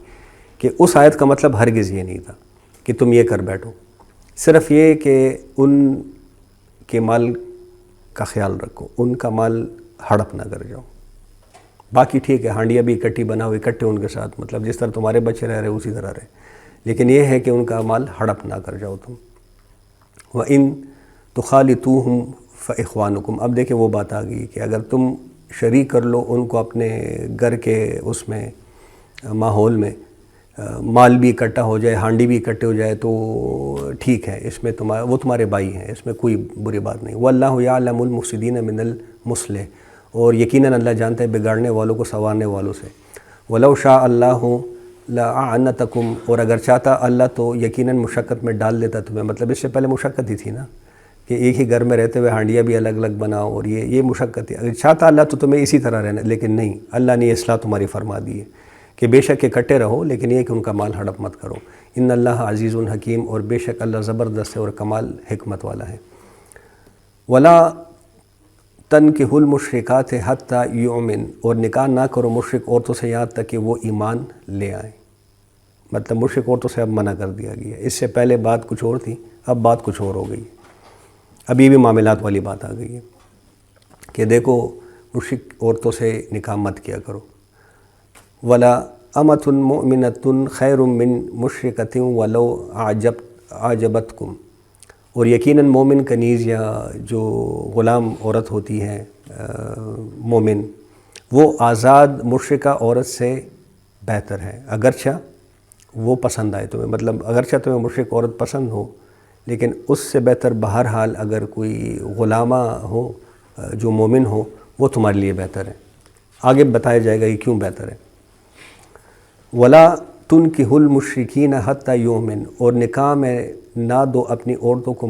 کہ اس آیت کا مطلب ہرگز یہ نہیں تھا کہ تم یہ کر بیٹھو، صرف یہ کہ ان کے مال کا خیال رکھو، ان کا مال ہڑپ نہ کر جاؤ۔ باقی ٹھیک ہے ہانڈیاں بھی اکٹھی بناؤ، اکٹھے ان کے ساتھ مطلب جس طرح تمہارے بچے رہ رہے اسی طرح رہے، لیکن یہ ہے کہ ان کا مال ہڑپ نہ کر جاؤ تم۔ وَإِن تُخَالِطُوهُمْ فَإِخْوَانُكُمْ، اب دیکھیں وہ بات آ گئی کہ اگر تم شریک کر لو ان کو اپنے گھر کے اس میں ماحول میں، مال بھی اکٹھا ہو جائے، ہانڈی بھی اکٹھے ہو جائے تو ٹھیک ہے، اس میں وہ تمہارے بھائی ہیں، اس میں کوئی بری بات نہیں۔ وَاللَّهُ يَعْلَمُ الْمُفْسِدِينَ مِنَ الْمُصْلِحِ، اور یقیناً اللہ جانتا ہے بگاڑنے والوں کو سنوارنے والوں سے۔ وَلَوْ شَاءَ اللَّهُ لَأَعْنَتَكُمْ، اور اگر چاہتا اللہ تو یقیناً مشقت میں ڈال دیتا تمہیں، مطلب اس سے پہلے مشقت ہی تھی نا کہ ایک ہی گھر میں رہتے ہوئے ہانڈیاں بھی الگ الگ بناؤ، اور یہ مشقت تھی۔ اگر چاہتا اللہ تو تمہیں اسی طرح رہنا، لیکن نہیں، اللہ نے یہ اصلاح تمہاری فرما دی ہے کہ بے شک اکٹھے رہو لیکن یہ کہ ان کا مال ہڑپ مت کرو۔ ان اللہ عزیز حکیم، اور بے شک اللہ زبردست ہے اور کمال حکمت والا ہے۔ ولا تنکحوا المشرکات حتی یؤمن، اور نکاح نہ کرو مشرک عورتوں سے یہاں تک کہ وہ ایمان لے آئیں۔ مطلب مشرک عورتوں سے اب منع کر دیا گیا ہے، اس سے پہلے بات کچھ اور تھی، اب بات کچھ اور ہو گئی، اب یہ بھی معاملات والی بات آ گئی ہے کہ دیکھو مشرک عورتوں سے نکاح مت کیا کرو۔ ولا امۃ مؤمنۃ خیر من مشرکۃ ولو اعجبتکم، اور یقیناً مومن کنیز یا جو غلام عورت ہوتی ہے مومن، وہ آزاد مشرکہ عورت سے بہتر ہے، اگرچہ وہ پسند آئے تمہیں، مطلب اگرچہ تمہیں مشرک عورت پسند ہو لیکن اس سے بہتر بہرحال اگر کوئی غلامہ ہو جو مومن ہو وہ تمہارے لیے بہتر ہے۔ آگے بتایا جائے گا یہ کیوں بہتر ہے۔ ولا تنکحوا المشرکین حتی یؤمن، اور نکاح میں نہ دو اپنی عورتوں کو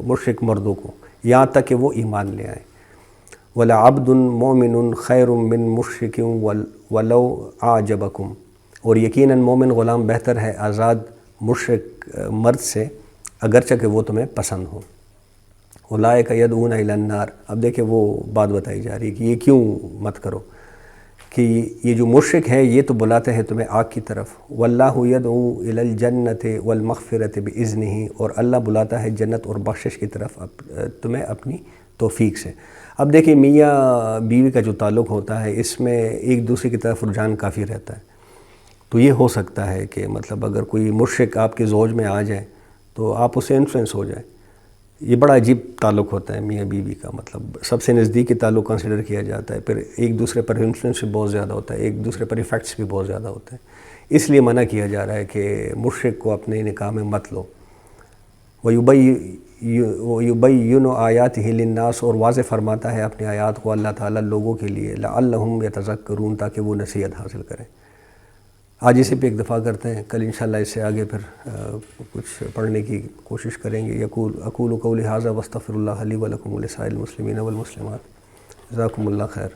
مشرک مردوں کو یہاں تک کہ وہ ایمان لے آئیں۔ ولا عبد مؤمن خیر من مشرک ولو اعجبکم، اور یقیناً مومن غلام بہتر ہے آزاد مشرک مرد سے اگرچہ کہ وہ تمہیں پسند ہو۔ اولئک یدعون الی النار، اب دیکھیں وہ بات بتائی جا رہی ہے کہ یہ کیوں مت کرو، کہ یہ جو مشرک ہے یہ تو بلاتے ہیں تمہیں آگ کی طرف۔ واللہ یدعو الی الجنۃ والمغفرۃ باذنہ، اور اللہ بلاتا ہے جنت اور بخشش کی طرف تمہیں اپنی توفیق سے۔ اب دیکھیں میاں بیوی کا جو تعلق ہوتا ہے اس میں ایک دوسرے کی طرف رجحان کافی رہتا ہے، تو یہ ہو سکتا ہے کہ مطلب اگر کوئی مشرک آپ کے زوج میں آ جائے تو آپ اسے انفلوئنس ہو جائے۔ یہ بڑا عجیب تعلق ہوتا ہے میاں بیوی کا، مطلب سب سے نزدیکی تعلق کنسیڈر کیا جاتا ہے، پھر ایک دوسرے پر انفلوئنس بھی بہت زیادہ ہوتا ہے، ایک دوسرے پر ایفیکٹس بھی بہت زیادہ ہوتے ہیں، اس لیے منع کیا جا رہا ہے کہ مشرک کو اپنے نکاح میں مت لو۔ وَيُبَيِّنُ آیاتہ للناس، اور واضح فرماتا ہے اپنی آیات کو اللہ تعالیٰ لوگوں کے لیے، لعلہم یتذکرون، تاکہ وہ نصیحت حاصل کریں۔ آج اسی پہ ایک دفعہ کرتے ہیں، کل انشاءاللہ اس سے آگے پھر کچھ پڑھنے کی کوشش کریں گے۔ اقول قولی ھذا واستغفر اللہ لی ولکم ولسائر المسلمین والمسلمات، جزاکم اللہ خیر۔